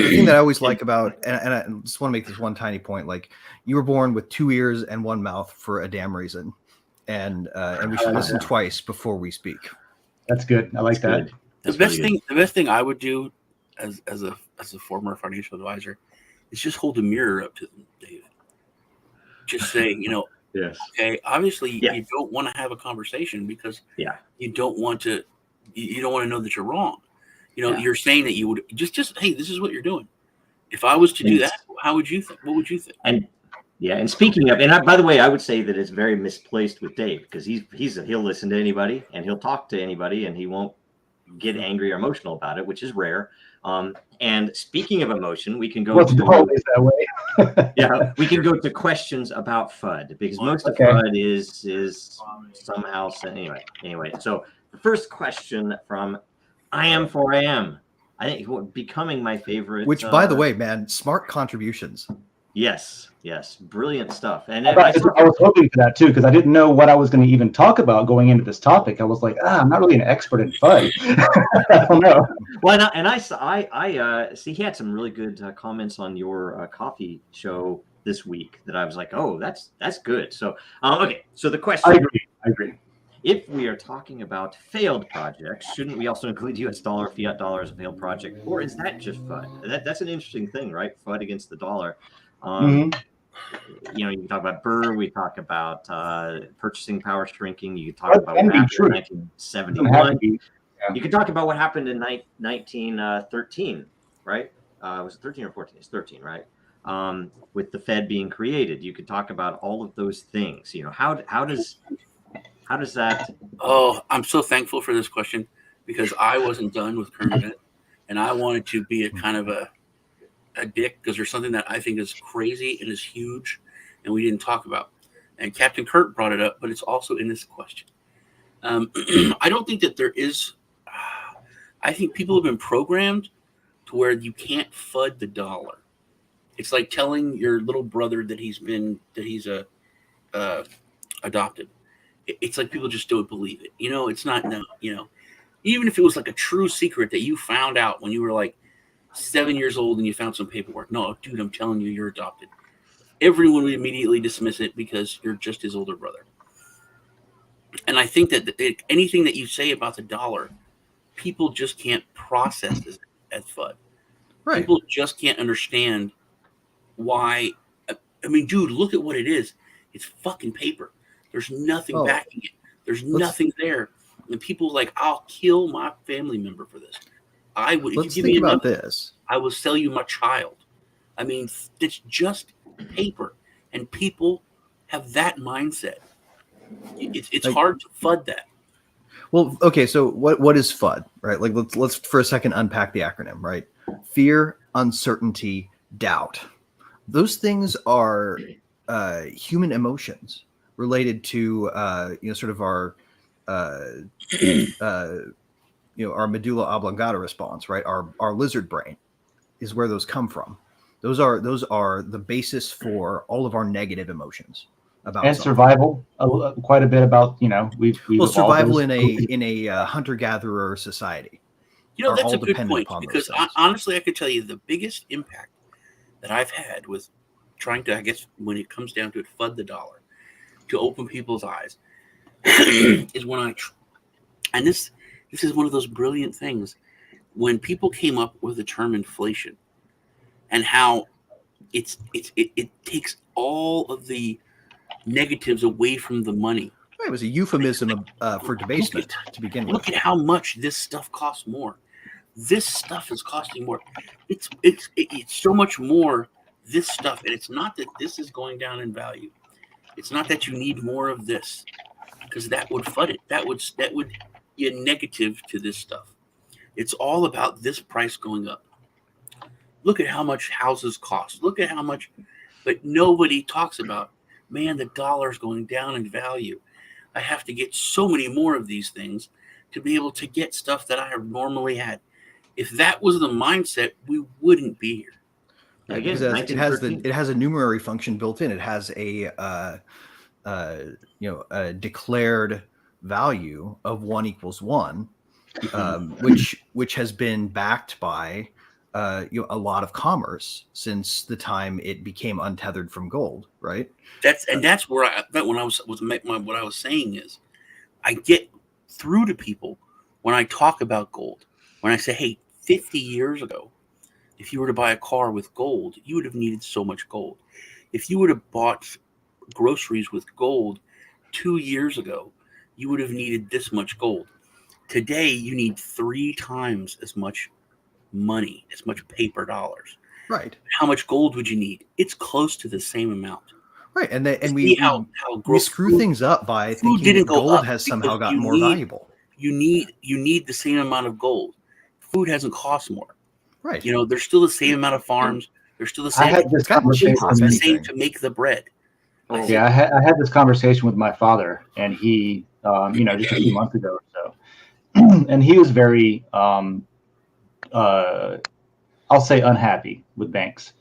thing that I always like about, and I just want to make this one tiny point, like, you were born with 2 ears and 1 mouth for a damn reason. And we should listen twice before we speak. That's good. I like that. The best thing I would do as a former financial advisor is just hold a mirror up to them, David. Just say, yes. Okay, obviously you don't want to have a conversation because you don't want to know that you're wrong. You're saying that you would just hey, this is what you're doing. If I was to do that, how would you think? What would you think? And speaking of, by the way, I would say that it's very misplaced with Dave because he'll listen to anybody and he'll talk to anybody and he won't get angry or emotional about it, which is rare. And speaking of emotion, we can go always that way. we can go to questions about FUD because most of FUD is somehow anyway. So the first question from I am, I think becoming my favorite. Which, by the way, man, smart contributions. Yes, brilliant stuff. And I was hoping for that too because I didn't know what I was going to even talk about going into this topic. I was like, I'm not really an expert in FUD. I don't know. Well, I see he had some really good comments on your coffee show this week that I was like, oh, that's good. So okay, so the question. I agree. If we are talking about failed projects, shouldn't we also include U.S. dollar, fiat dollar as a failed project, or is that just FUD? That's an interesting thing, right? FUD against the dollar. You can talk about Burr. We talk about purchasing power shrinking. You can talk about what happened in 1971. You can talk about what happened in 1913, right? Was it 13 or 14? It's 13, right? With the Fed being created, you could talk about all of those things. How does that? Oh, I'm so thankful for this question because I wasn't done with current event, and I wanted to be a kind of a dick because there's something that I think is crazy and is huge, and we didn't talk about. And Captain Kurt brought it up, but it's also in this question. I don't think that there is. I think people have been programmed to where you can't FUD the dollar. It's like telling your little brother that he's adopted. It's like people just don't believe it. It's not, even if it was like a true secret that you found out when you were like 7 years old and you found some paperwork. No, dude, I'm telling you, you're adopted. Everyone would immediately dismiss it because you're just his older brother. And I think that anything that you say about the dollar, people just can't process as FUD. Right. People just can't understand why. I mean, dude, look at what it is. It's fucking paper. There's nothing backing it. There's nothing there. And people like, I'll kill my family member for this. I would. Let's think about this. I will sell you my child. I mean, it's just paper, and people have that mindset. It's Like- hard to FUD that. Well, okay, so what is FUD, right? Like let's for a second unpack the acronym, right? Fear, uncertainty, doubt. Those things are human emotions related to sort of our our medulla oblongata response, right? Our lizard brain is where those come from. Those are the basis for all of our negative emotions about And something. survival, quite a bit about, we've survival evolved in a hunter-gatherer society. Are That's all a good dependent point, upon those because things. honestly, I could tell you the biggest impact that I've had with trying to, I guess, when it comes down to it, FUD the dollar, to open people's eyes, is when and this is one of those brilliant things, when people came up with the term inflation, and how it takes all of the negatives away from the money. It was a euphemism for debasement to begin with. Look at how much this stuff costs more. This stuff is costing more. It's so much more, this stuff, and it's not that this is going down in value. It's not that you need more of this, because that would FUD it. That would be a negative to this stuff. It's all about this price going up. Look at how much houses cost. Look at how much, but nobody talks about, man, the dollar's going down in value. I have to get so many more of these things to be able to get stuff that I have normally had. If that was the mindset, we wouldn't be here. Again, it has a numerary function built in. It has a declared value of 1 = 1, which has been backed by a lot of commerce since the time it became untethered from gold, right? That's where what I was saying is, I get through to people when I talk about gold. When I say, hey, 50 years ago, if you were to buy a car with gold, you would have needed so much gold. If you would have bought groceries with gold 2 years ago, you would have needed this much gold. Today, you need 3 times as much money, as much paper dollars. Right. How much gold would you need? It's close to the same amount. Right, and we screw things up by thinking that gold has somehow gotten more valuable. You need the same amount of gold. Food hasn't cost more. Right. There's still the same amount of farms. There's still the same. I had this conversation. It's the same to make the bread. Oh. Yeah, I had this conversation with my father, and he, just a few months ago or so, and he was very, I'll say, unhappy with banks,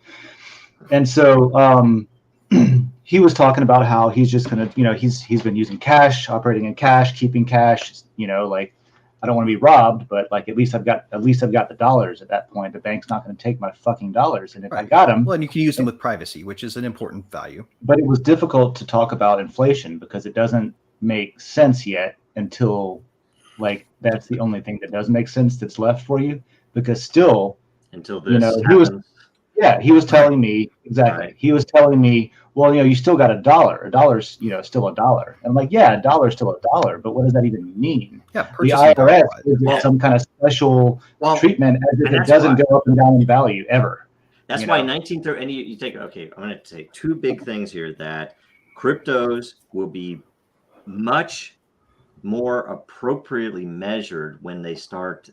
and so he was talking about how he's just gonna, he's been using cash, operating in cash, keeping cash, like, I don't want to be robbed, but like at least I've got the dollars at that point. The bank's not going to take my fucking dollars, and if I got them, well, and you can use them with privacy, which is an important value. But it was difficult to talk about inflation because it doesn't make sense yet until, like, that's the only thing that does make sense that's left for you. Because still, until this happens. he was telling me exactly. Right. He was telling me, well, you still got $1. $1's, still $1. And I'm like, yeah, $1's still $1, but what does that even mean? Yeah, the IRS gives some kind of special treatment as if it doesn't go up and down in value ever. That's why 1930, and you take, okay, I'm going to say 2 big things here, that cryptos will be much more appropriately measured when they start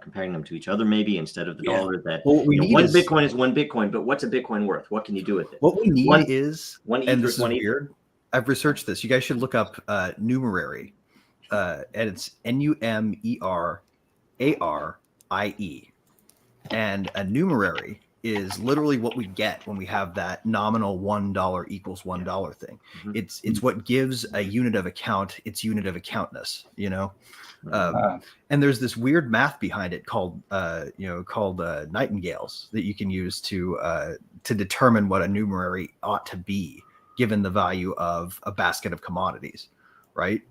comparing them to each other, maybe instead of the dollar. That Bitcoin is 1 Bitcoin, but what's a Bitcoin worth? What can you do with it? What we need and this is weird. I've researched this. You guys should look up numerary, and it's NUMERARIE, and a numerary is literally what we get when we have that nominal $1 = $1 thing. Mm-hmm. It's what gives a unit of account its unit of accountness, and there's this weird math behind it called nightingales that you can use to determine what a numerary ought to be given the value of a basket of commodities, right?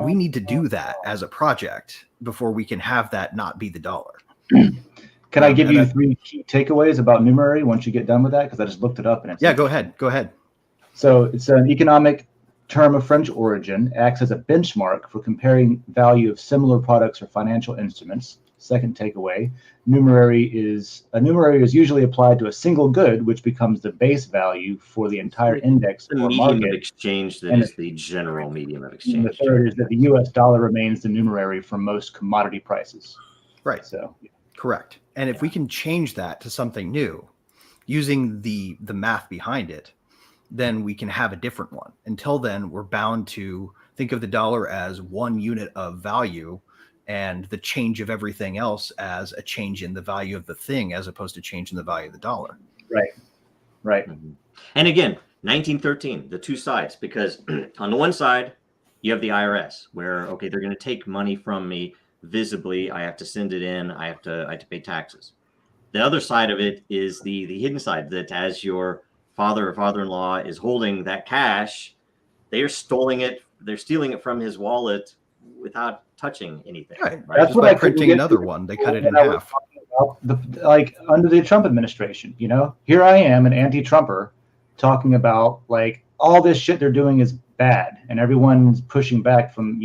We need to do that as a project before we can have that not be the dollar. Can I give you 3 key takeaways about numerary once you get done with that? Because I just looked it up. And go ahead. So it's an economic term of French origin, acts as a benchmark for comparing value of similar products or financial instruments, Second takeaway, numerary is usually applied to a single good, which becomes the base value for the entire index The or medium market. of exchange that And is the general medium of And exchange. the third is that the U.S. dollar remains the numerary for most commodity prices. Right. So, correct. And if we can change that to something new, using the math behind it, then we can have a different one. Until then, we're bound to think of the dollar as one unit of value, and the change of everything else as a change in the value of the thing, as opposed to change in the value of the dollar. Right. Mm-hmm. And again, 1913, the two sides, because on the one side, you have the IRS, where, okay, they're going to take money from me visibly. I have to send it in. I have to pay taxes. The other side of it is the hidden side, that as your father or father-in-law is holding that cash, they're stealing it from his wallet without touching anything. Right. That's Just what by I couldn't printing get another to one, they cut it in when I was half. talking about like under the Trump administration, here I am, an anti-Trumper, talking about like all this shit they're doing is bad, and everyone's pushing back from,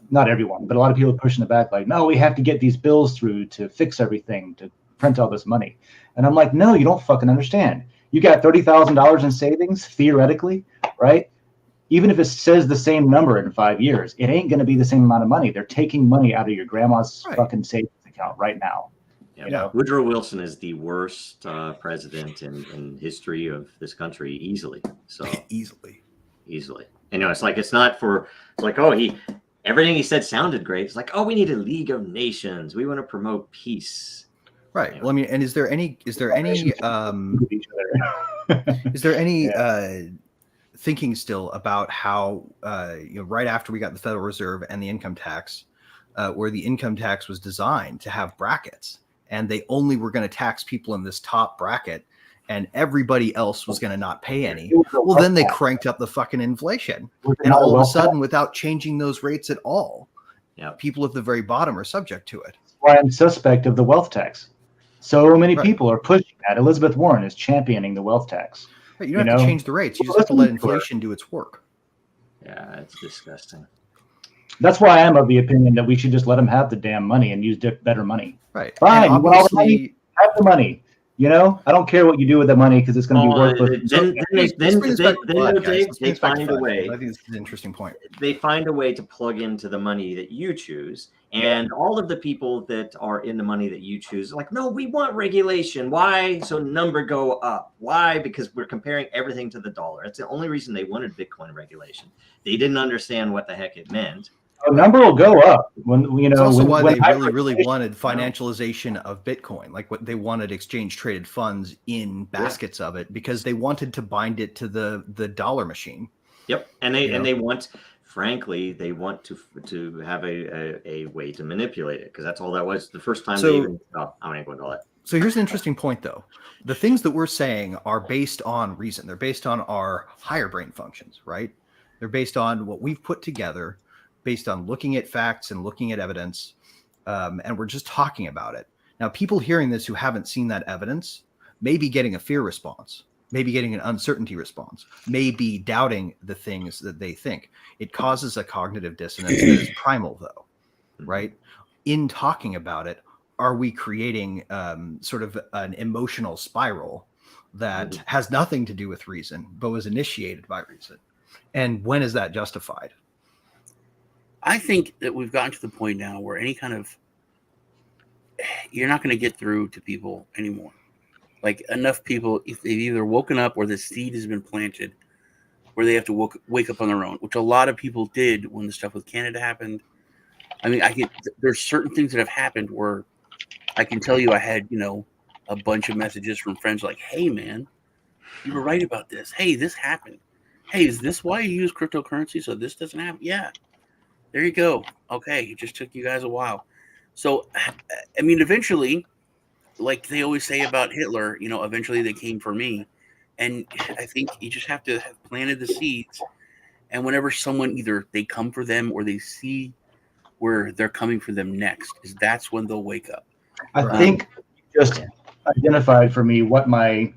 not everyone, but a lot of people are pushing it back, like, no, we have to get these bills through to fix everything, to print all this money. And I'm like, no, you don't fucking understand. You got $30,000 in savings, theoretically, right? Even if it says the same number in 5 years, it ain't going to be the same amount of money. They're taking money out of your grandma's fucking savings account right now. Yeah. Woodrow Wilson is the worst president in history of this country, easily. So easily. And it's like, it's like, oh, everything he said sounded great. It's like, oh, we need a League of Nations. We want to promote peace. Right. Well, I mean, and is there any thinking still about how right after we got the Federal Reserve and the income tax, where the income tax was designed to have brackets, and they only were going to tax people in this top bracket, and everybody else was going to not pay any. Well, then they cranked up the fucking inflation, and all of a sudden, without changing those rates at all, people at the very bottom are subject to it. That's why I'm suspect of the wealth tax. So many people are pushing that. Elizabeth Warren is championing the wealth tax. Right, you don't have to change the rates. You just have to let inflation do its work. Yeah, it's disgusting. That's why I am of the opinion that we should just let them have the damn money and use better money. Right. Fine. You want all the money? Have the money. I don't care what you do with the money, because it's going to be worthless. They find a way. I think this is an interesting point. They find a way to plug into the money that you choose. And all of the people that are in the money that you choose are like, no, we want regulation. Why? So number go up. Why? Because we're comparing everything to the dollar. That's the only reason they wanted Bitcoin regulation. They didn't understand what the heck it meant. A number will go up It's also why they really wanted financialization of Bitcoin, like what they wanted exchange traded funds in baskets of it, because they wanted to bind it to the dollar machine. Yep, and they want, frankly, they want to have a way to manipulate it, because that's all that was the first time they even. Oh, I'm not going to go into that. So here's an interesting point, though. The things that we're saying are based on reason. They're based on our higher brain functions, right? They're based on what we've put together, based on looking at facts and looking at evidence, and we're just talking about it. Now, people hearing this who haven't seen that evidence may be getting a fear response, maybe getting an uncertainty response, maybe doubting the things that they think. It causes a cognitive dissonance that is primal, though, right? In talking about it, are we creating sort of an emotional spiral that has nothing to do with reason, but was initiated by reason? And when is that justified? I think that we've gotten to the point now where you're not going to get through to people anymore. Like, enough people, if they've either woken up or the seed has been planted where they have to wake up on their own, which a lot of people did when the stuff with Canada happened. I mean, there's certain things that have happened where I can tell you I had, a bunch of messages from friends like, hey, man, you were right about this. Hey, this happened. Hey, is this why you use cryptocurrency so this doesn't happen? Yeah. There you go. Okay, it just took you guys a while. So, I mean, eventually, like they always say about Hitler, eventually they came for me. And I think you just have to have planted the seeds. And whenever someone, either they come for them or they see where they're coming for them next, that's when they'll wake up. I think you just identified for me what my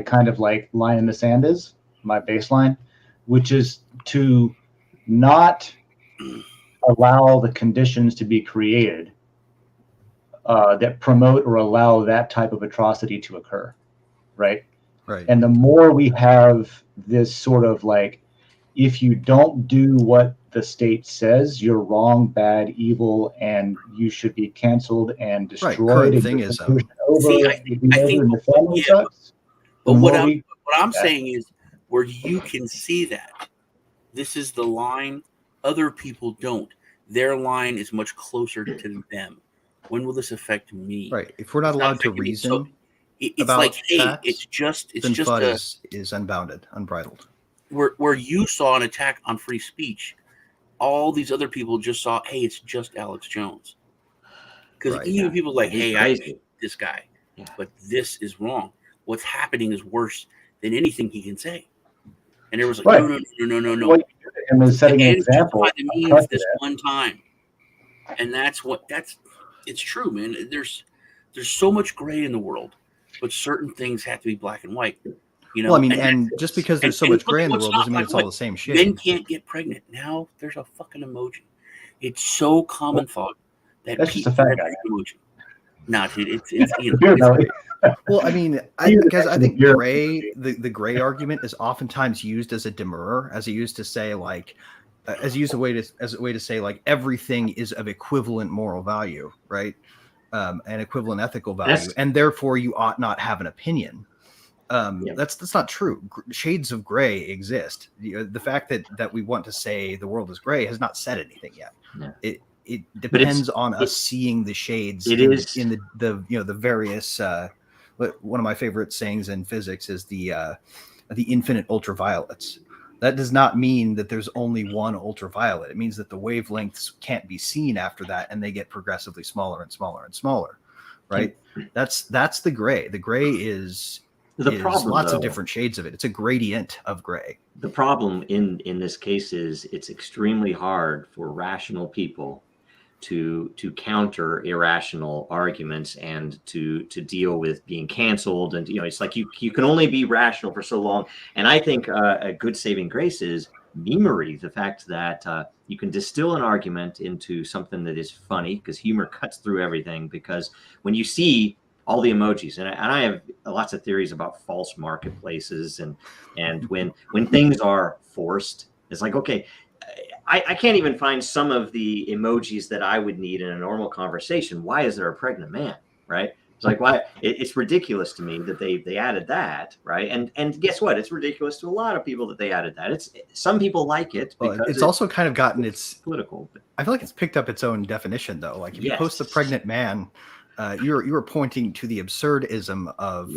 kind of like line in the sand is, my baseline, which is to not allow the conditions to be created that promote or allow that type of atrocity to occur, right? Right. And the more we have this sort of like, if you don't do what the state says, you're wrong, bad, evil, and you should be canceled and destroyed. Current and thing your is, conclusion I think and the family yeah, sucks. but The what more I'm saying is where you can see that this is the line other people don't. Their line is much closer to them. When will this affect me? Right. If we're not allowed to reason it's about like, hey, facts, it's just then FUD is unbounded, unbridled. Where you saw an attack on free speech, all these other people just saw, hey, it's just Alex Jones. Because even people like, hey, I hate this guy, but this is wrong. What's happening is worse than anything he can say. And there was like, no. What you do to him is setting an example. The means this one time, and it's true, man. There's so much gray in the world, but certain things have to be black and white. You know, well, I mean, and just because there's so much gray in the world doesn't mean it's all the same shit. Men can't get pregnant. Now there's a fucking emoji. It's so common thought that that's just a fact. Emoji. No, dude, it's well, I mean, because I think gray, the gray argument is oftentimes used as a demurrer, as it used to say, like, as a way to say, like, everything is of equivalent moral value, right? And equivalent ethical value, and therefore you ought not have an opinion. That's not true. Shades of gray exist. The fact that we want to say the world is gray has not said anything yet. Yeah. It depends on us seeing the shades in the various. One of my favorite sayings in physics is the infinite ultraviolets. That does not mean that there's only one ultraviolet. It means that the wavelengths can't be seen after that, and they get progressively smaller and smaller and smaller. Right? That's the gray. The gray is problem, lots of different shades of it. It's a gradient of gray. The problem in this case is it's extremely hard for rational people to counter irrational arguments and to deal with being canceled. And it's like you can only be rational for so long. And I think a good saving grace is memery, the fact that you can distill an argument into something that is funny, because humor cuts through everything. Because when you see all the emojis, and I have lots of theories about false marketplaces, and when things are forced, it's like, okay, I can't even find some of the emojis that I would need in a normal conversation. Why is there a pregnant man, right? It's like, why? It's ridiculous to me that they added that, right? And guess what? It's ridiculous to a lot of people that they added that. Some people like it because it's also kind of gotten its political. I feel like it's picked up its own definition, though. Like if you post the pregnant man, you were pointing to the absurdism of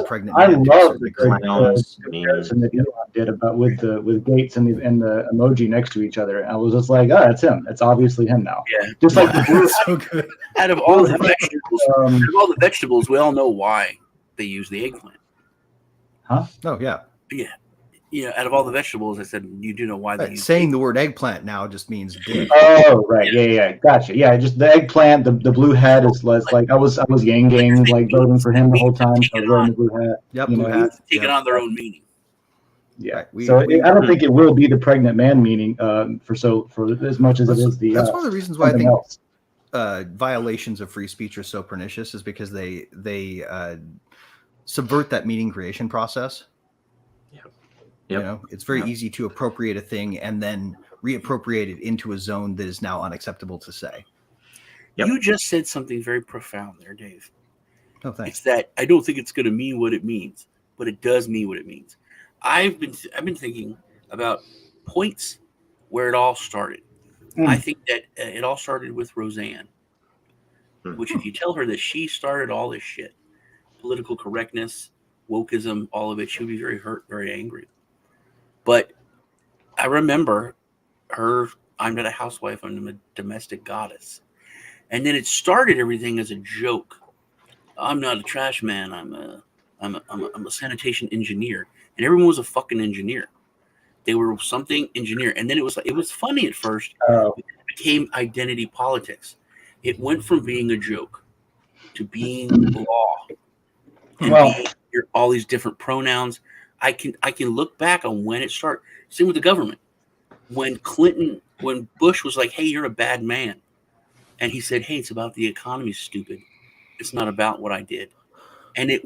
pregnant man. I love the comparison that Elon did about with Gates and the emoji next to each other. I was just like, oh, that's him. It's obviously him now. Yeah, just like the blue. So good. Out of all the vegetables, we all know why they use the eggplant. Huh? Oh yeah. Yeah. Yeah, out of all the vegetables, I said you do know why they use saying the word eggplant now just means dick. Oh right, yeah, gotcha. Yeah, just the eggplant, the blue hat is less like I was yang like voting for him the whole time. So wearing the blue hat. Yep, blue hat. Taking on their own meaning. Yeah. I don't think it will be the pregnant man meaning for as much as it is the. That's one of the reasons why I think violations of free speech are so pernicious, is because they subvert that meaning creation process. Yep. It's very easy to appropriate a thing and then reappropriate it into a zone that is now unacceptable to say. Yep. You just said something very profound there, Dave. Oh, thanks. It's that I don't think it's going to mean what it means, but it does mean what it means. I've been thinking about points where it all started. I think that it all started with Roseanne, which if you tell her that she started all this shit, political correctness, wokeism, all of it, she would be very hurt, very angry. But I remember her, I'm not a housewife, I'm a domestic goddess. And then it started everything as a joke. I'm not a trash man, I'm a sanitation engineer. And everyone was a fucking engineer. They were something engineer. And then it was funny at first. It became identity politics. It went from being a joke to being law. And being all these different pronouns. I can look back on when it started. Same with the government. When Bush was like, hey, you're a bad man. And he said, hey, it's about the economy, stupid. It's not about what I did. And it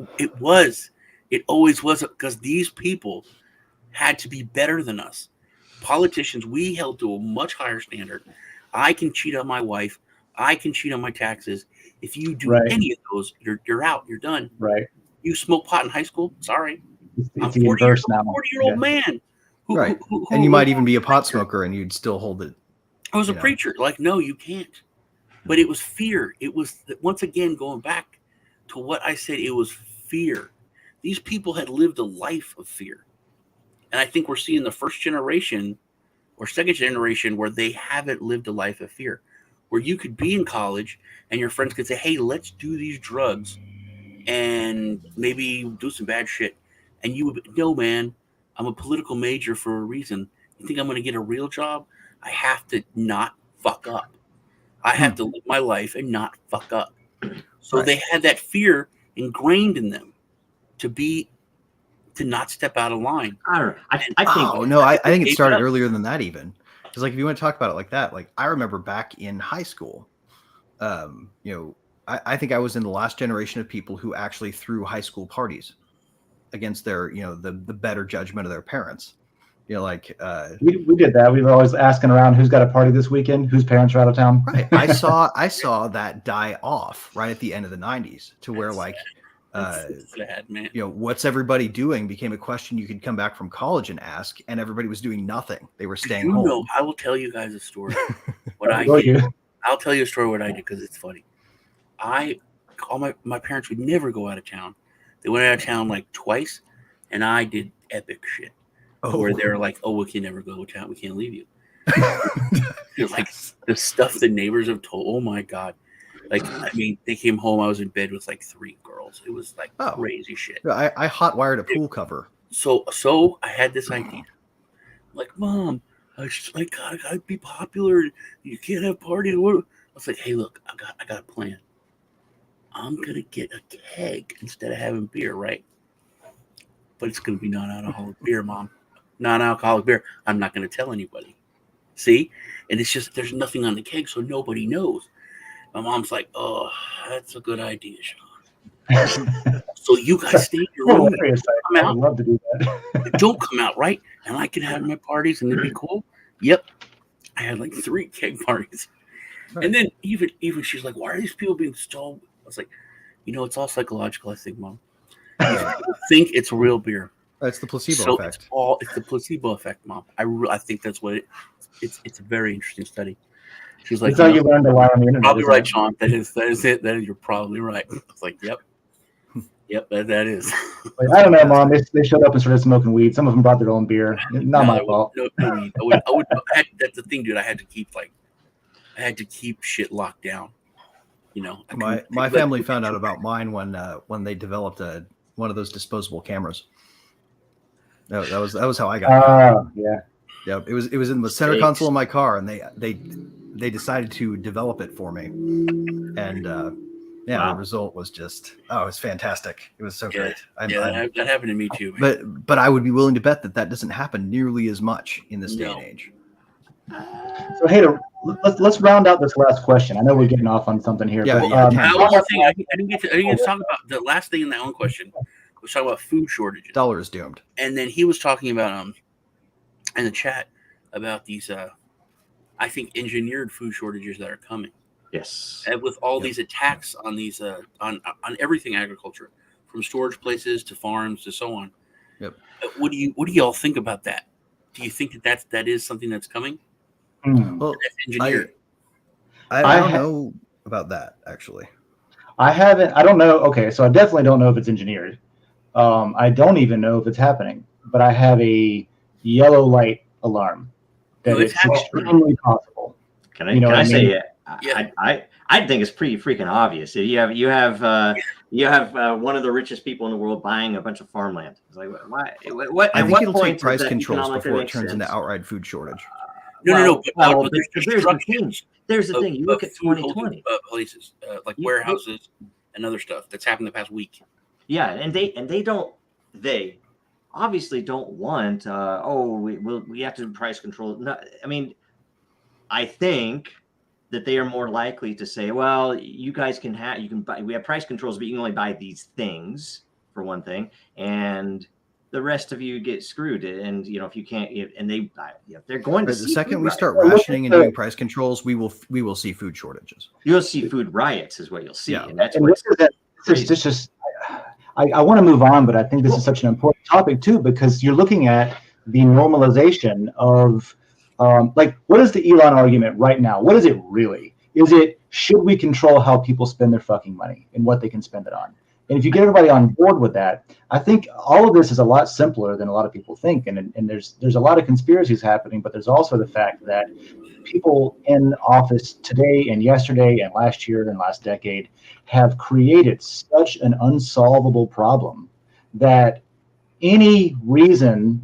always was, because these people had to be better than us. Politicians, we held to a much higher standard. I can cheat on my wife. I can cheat on my taxes. If you do any of those, you're out. You're done. Right. You smoke pot in high school? Sorry. It's the inverse now. 40-year-old man. And you might even be a pot smoker and you'd still hold it. I was a preacher. Like, no, you can't. But it was fear. It was, once again, going back to what I said, it was fear. These people had lived a life of fear. And I think we're seeing the first generation or second generation where they haven't lived a life of fear, where you could be in college and your friends could say, hey, let's do these drugs and maybe do some bad shit. And you would, no, man, I'm a political major for a reason. You think I'm going to get a real job? I have to not fuck up. I have to live my life and not fuck up. So they had that fear ingrained in them to not step out of line. I don't know. I think it started earlier than that even. Because like if you want to talk about it like that, like I remember back in high school, I think I was in the last generation of people who actually threw high school parties against their, the better judgment of their parents. We did that. We were always asking around who's got a party this weekend, whose parents are out of town. Right. I saw that die off right at the end of the 90s to where sad, man. What's everybody doing became a question you could come back from college and ask, and everybody was doing nothing. They were staying home. I will tell you guys a story. I'll tell you a story what I did because it's funny. My parents would never go out of town. They went out of town like twice, and I did epic shit. Where they're like, oh, we can never go to town. We can't leave you. It's like the stuff the neighbors have told. Oh my God. Like, I mean, they came home. I was in bed with like 3 girls. It was like crazy shit. I hot wired a pool cover. So I had this idea. I'm like, Mom, I gotta be popular. You can't have parties. I was like, hey, look, I got a plan. I'm gonna get a keg instead of having beer, right? But it's gonna be non-alcoholic beer, Mom. Non-alcoholic beer. I'm not gonna tell anybody. See? And it's just there's nothing on the keg, so nobody knows. My mom's like, oh, that's a good idea, Sean. So you guys stay in your room. Come out. I'd love to do that. Don't come out, right? And I can have my parties and it'd be cool. Yep. I had like 3 keg parties. Right. And then even she's like, why are these people being so? I was like, it's all psychological, I think, Mom. People think it's real beer. It's the placebo effect. It's the placebo effect, Mom. I think that's what it's a very interesting study. She's like, that's how you learned to lie on the internet. Probably right, Sean. That is it. You're probably right. I was like, yep, that is. Like, I don't know, Mom. They showed up and started smoking weed. Some of them brought their own beer. Not my fault. No weed. That's the thing, dude. I had to keep shit locked down. My family found out about mine when they developed one of those disposable cameras. That was how I got it. Yeah. It was in the center console of my car, and they decided to develop it for me, and the result was just it was fantastic. It was so great. That happened to me too. Man. But I would be willing to bet that doesn't happen nearly as much in this day and age. So hey, let's round out this last question. I know we're getting off on something here. Yeah, but, one more thing. I didn't get to talk about the last thing in that one question. Was talking about food shortages. Dollar is doomed. And then he was talking about in the chat about these I think engineered food shortages that are coming. Yes. And with all these attacks on these on everything agriculture, from storage places to farms to so on. Yep. What do y'all think about that? Do you think that is something that's coming? Well, that's engineered. I don't know about that actually. I don't know. Okay, so I definitely don't know if it's engineered. I don't even know if it's happening, but I have a yellow light alarm that it's extremely possible. Can I say I think it's pretty freaking obvious. You have one of the richest people in the world buying a bunch of farmland. It's like why? I think it'll take price controls before it turns into outright food shortage. No. But there's the thing. You look at 2020 places like warehouses and other stuff that's happened the past week. Yeah, and they obviously don't want. We have to price control. No, I mean, I think that they are more likely to say, well, you guys can buy, we have price controls, but you can only buy these things for one thing, and the rest of you get screwed. And if you can't, and they're going to the see second food we riots. start rationing and doing price controls, we will see food shortages. You'll see food riots is what you'll see. Yeah. And that's And what's I want to move on, but I think this is such an important topic too, because you're looking at the normalization of what is the Elon argument right now? What is it really? Is it, should we control how people spend their fucking money and what they can spend it on? And if you get everybody on board with that, I think all of this is a lot simpler than a lot of people think. And there's a lot of conspiracies happening, but there's also the fact that people in office today and yesterday and last year and last decade have created such an unsolvable problem that any reason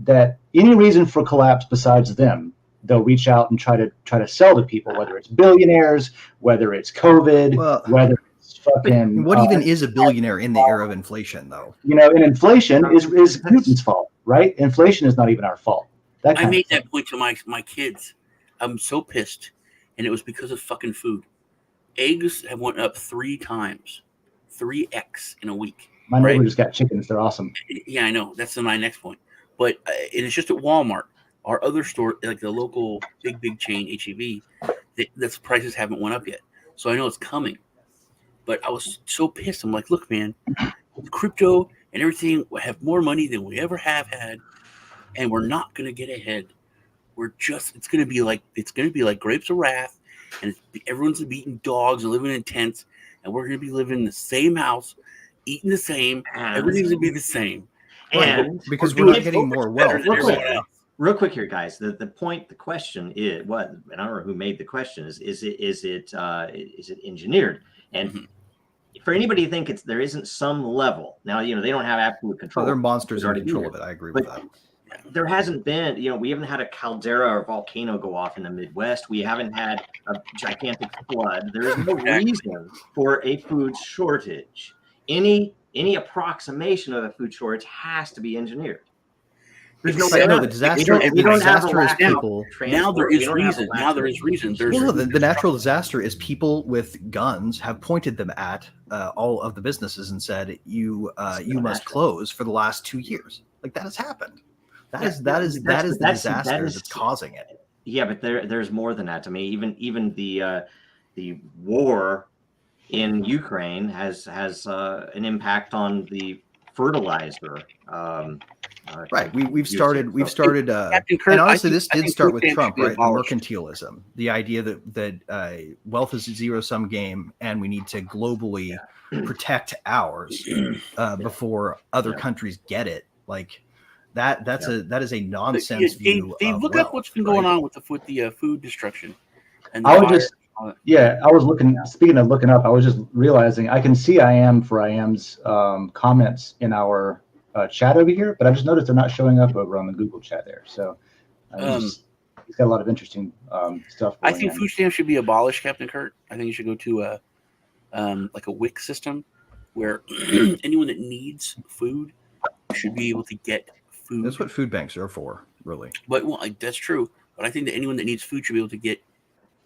for collapse besides them, they'll reach out and try to sell to people, whether it's billionaires, whether it's COVID, whether it's fucking. What even is a billionaire in the era of inflation, though? And inflation is Putin's fault, right? Inflation is not even our fault. I made that point to my kids. I'm so pissed, and it was because of fucking food. Eggs have went up 3 times, 3x in a week. My neighbor just got chickens. They're awesome. Yeah, I know. That's my next point. But it's just at Walmart. Our other store, like the local big chain, HEB, the prices haven't went up yet. So I know it's coming. But I was so pissed. I'm like, look, man, crypto and everything have more money than we ever have had, and we're not going to get ahead. It's going to be like grapes of wrath, and everyone's beating dogs and living in tents, and we're going to be living in the same house, eating the same. Everything's going to be the same. And because we're not getting more wealth. Real quick here, guys. The question is what, and I don't know who made the question. Is it engineered? And for anybody to think there isn't some level now, they don't have absolute control. They're monsters in control of it. I agree with that. There hasn't been, we haven't had a caldera or volcano go off in the Midwest. We haven't had a gigantic flood. There is no reason for a food shortage. Any approximation of a food shortage has to be engineered. There's no the disaster. The disaster is people. Now there is reason. The natural disaster is people with guns have pointed them at all of the businesses and said, "You must close for the last 2 years." Like that has happened. That is the disaster that's causing it. Yeah, but there's more than that. I mean, even the war in Ukraine has an impact on the fertilizer. Right. We've started. And honestly, this did start with Trump, right? The mercantilism, the idea that wealth is a zero-sum game, and we need to globally protect ours before other countries get it. Like that. That is a nonsense view. Look up what's been going on with the food destruction. And I was looking. Speaking of looking up, I was just realizing I can see I Am for I Am's comments in our chat over here, but I just noticed they're not showing up over on the Google chat there. So he's got a lot of interesting stuff. I think food stamps should be abolished, Captain Kurt. I think you should go to a WIC system where anyone that needs food should be able to get food. That's what food banks are for, really. But that's true. But I think that anyone that needs food should be able to get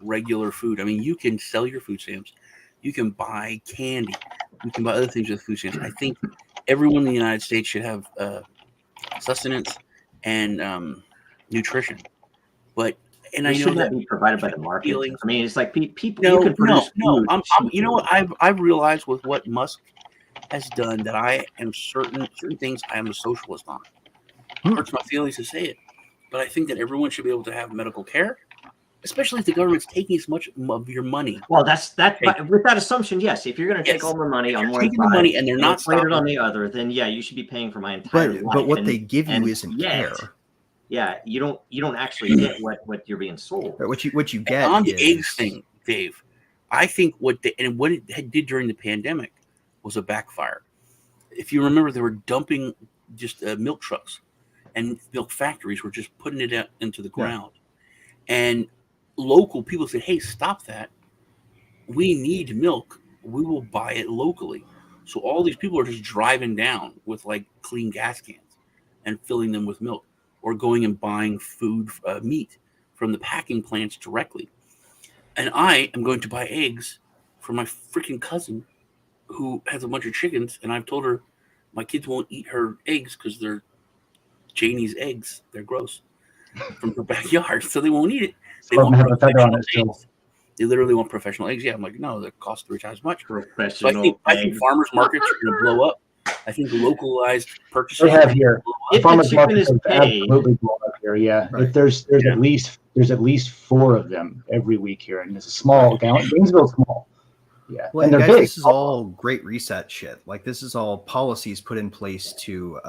regular food. I mean, you can sell your food stamps. You can buy candy. You can buy other things with food stamps. I think everyone in the United States should have sustenance and nutrition. But I know that be provided by the market. I mean, it's like people. No, you can produce food. You know what? I've realized with what Musk has done that I am certain things I am a socialist on. It hurts my feelings to say it, but I think that everyone should be able to have medical care, especially if the government's taking as much of your money. Well, that's with that assumption, yes. If you're going to take all the money on one side, and they're not playing it on the other, then you should be paying for my entire life. But what they give you isn't care. Yeah, you don't actually get what you're being sold. What you get on the eggs thing, Dave. I think what it did during the pandemic was a backfire. If you remember, they were dumping just milk trucks, and milk factories were just putting it out into the ground, and local people said, "Hey, stop that! We need milk. We will buy it locally." So all these people are just driving down with like clean gas cans and filling them with milk, or going and buying meat from the packing plants directly. And I am going to buy eggs for my freaking cousin who has a bunch of chickens, and I've told her my kids won't eat her eggs because they're Janie's eggs. They're gross from her backyard, so they won't eat it. They want professional eggs. They literally want professional eggs. Yeah, I'm like, no, they cost 3 times as much. So I think farmers markets are going to blow up. I think localized purchasing. They have here. Farmers markets is absolutely blown up here. Yeah, Right. There's at least 4 of them every week here, and it's a small. Gainesville's small. Yeah, Well, and they're guys, big. this is all great reset shit. Like this is all policies put in place to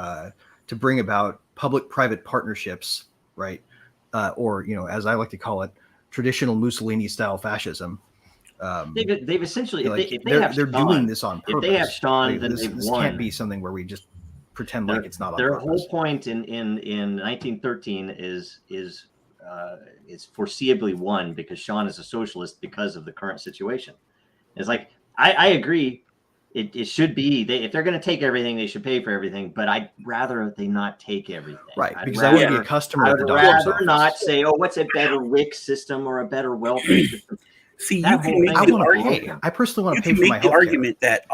bring about public-private partnerships, right? Or as I like to call it, traditional Mussolini-style fascism. They've essentially they're doing this on purpose. If they have Sean, like, then this won. Can't be something where we just pretend like it's not on their purpose. whole point in 1913 is foreseeably won because Sean is a socialist because of the current situation. It's like I agree. It should be if they're going to take everything, they should pay for everything. But I'd rather they not take everything. Right, because I would be a customer of the doctor's I'd rather office. not say, what's a better WIC system or a better welfare system. See, That you whole can thing- make I the want to argument. pay. I personally want You to pay can for my make the healthcare. argument that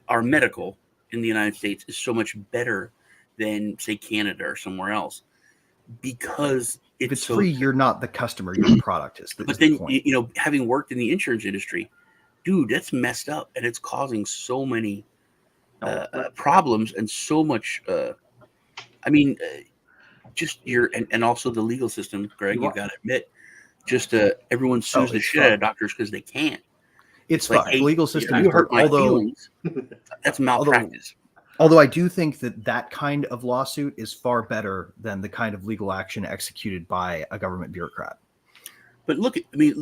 our medical in the United States is so much better than say Canada or somewhere else because If it's so free, you're not the customer. You're the product. But then, having worked in the insurance industry, dude, that's messed up, and it's causing so many problems and so much. Just and also the legal system, Greg. You got to admit, just everyone sues the shit out of doctors because they can't. It's like, fucked. The legal system. You hurt my although feelings. That's malpractice. Although I do think that kind of lawsuit is far better than the kind of legal action executed by a government bureaucrat. But look,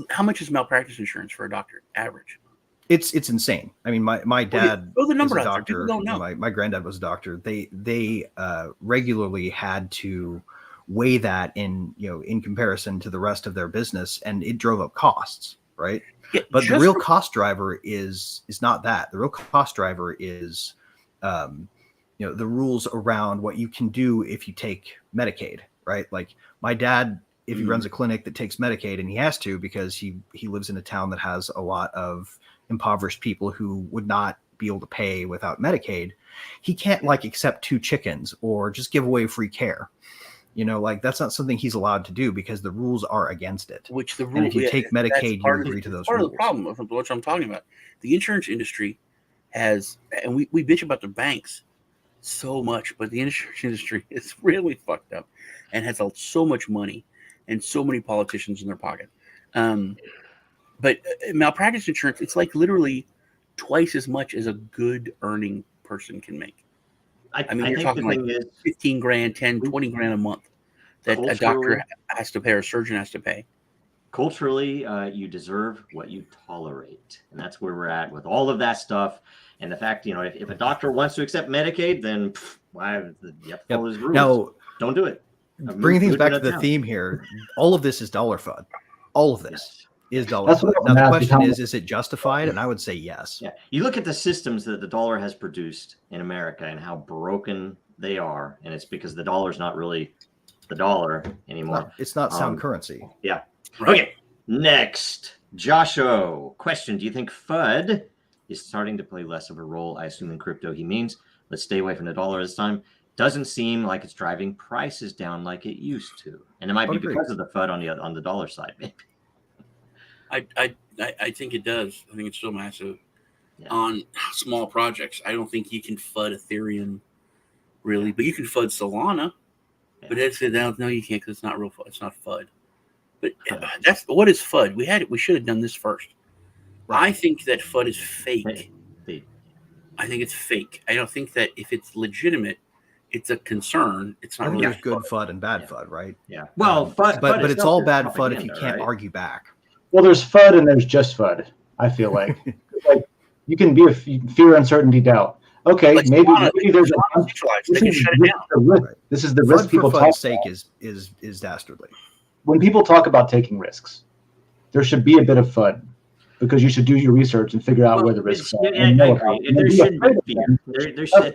how much is malpractice insurance for a doctor? Average. It's insane. I mean, my dad throw the number was a out there. doctor. People don't know. My granddad was a doctor. They regularly had to weigh that in comparison to the rest of their business, and it drove up costs, right? Yeah, but the real cost driver is not that. The real cost driver is the rules around what you can do if you take Medicaid, right? Like my dad, if he runs a clinic that takes Medicaid, and he has to because he lives in a town that has a lot of impoverished people who would not be able to pay without Medicaid, he can't accept 2 chickens or just give away free care. That's not something he's allowed to do because the rules are against it. Which the rule, and if you take Medicaid, you agree to those part rules. Of the problem of what I'm talking about. The insurance industry has, and we bitch about the banks so much, but the insurance industry is really fucked up and has so much money and so many politicians in their pocket. But malpractice insurance, it's like literally twice as much as a good earning person can make. I mean, you're talking like 15 grand, 10, 20 grand a month that a doctor has to pay or a surgeon has to pay. Culturally, you deserve what you tolerate. And that's where we're at with all of that stuff. And the fact, if a doctor wants to accept Medicaid, then you have to follow his rules. Now, don't do it. Bringing things back to the theme here, all of this is dollar FUD. All of this is dollar FUD. Now, the question is it justified? And I would say yes. Yeah. You look at the systems that the dollar has produced in America and how broken they are. And it's because the dollar is not really the dollar anymore. It's not sound currency. Yeah. Right. Okay. Next, Joshua. Question. Do you think FUD is starting to play less of a role? I assume in crypto he means. Let's stay away from the dollar this time. Doesn't seem like it's driving prices down like it used to. And it might be because of the FUD on the dollar side, maybe. I think it does. I think it's still massive on small projects. I don't think you can FUD Ethereum really, but you can FUD Solana. Yeah. But that's no, you can't because it's not real FUD. It's not FUD. But that's what is FUD. We should have done this first. Right. I think that FUD is fake. I think it's fake. I don't think that if it's legitimate, it's a concern. It's not. I think really there's good FUD and bad FUD, right? Yeah. Well, FUD, but it's all bad FUD if you can't argue back. Well, there's FUD and there's just FUD. I feel like you can be a fear, uncertainty, doubt. Okay, maybe there's this is the risk people talk about. Sake is dastardly. When people talk about taking risks, there should be a bit of FUD because you should do your research and figure out where the risks are. I agree. There shouldn't be.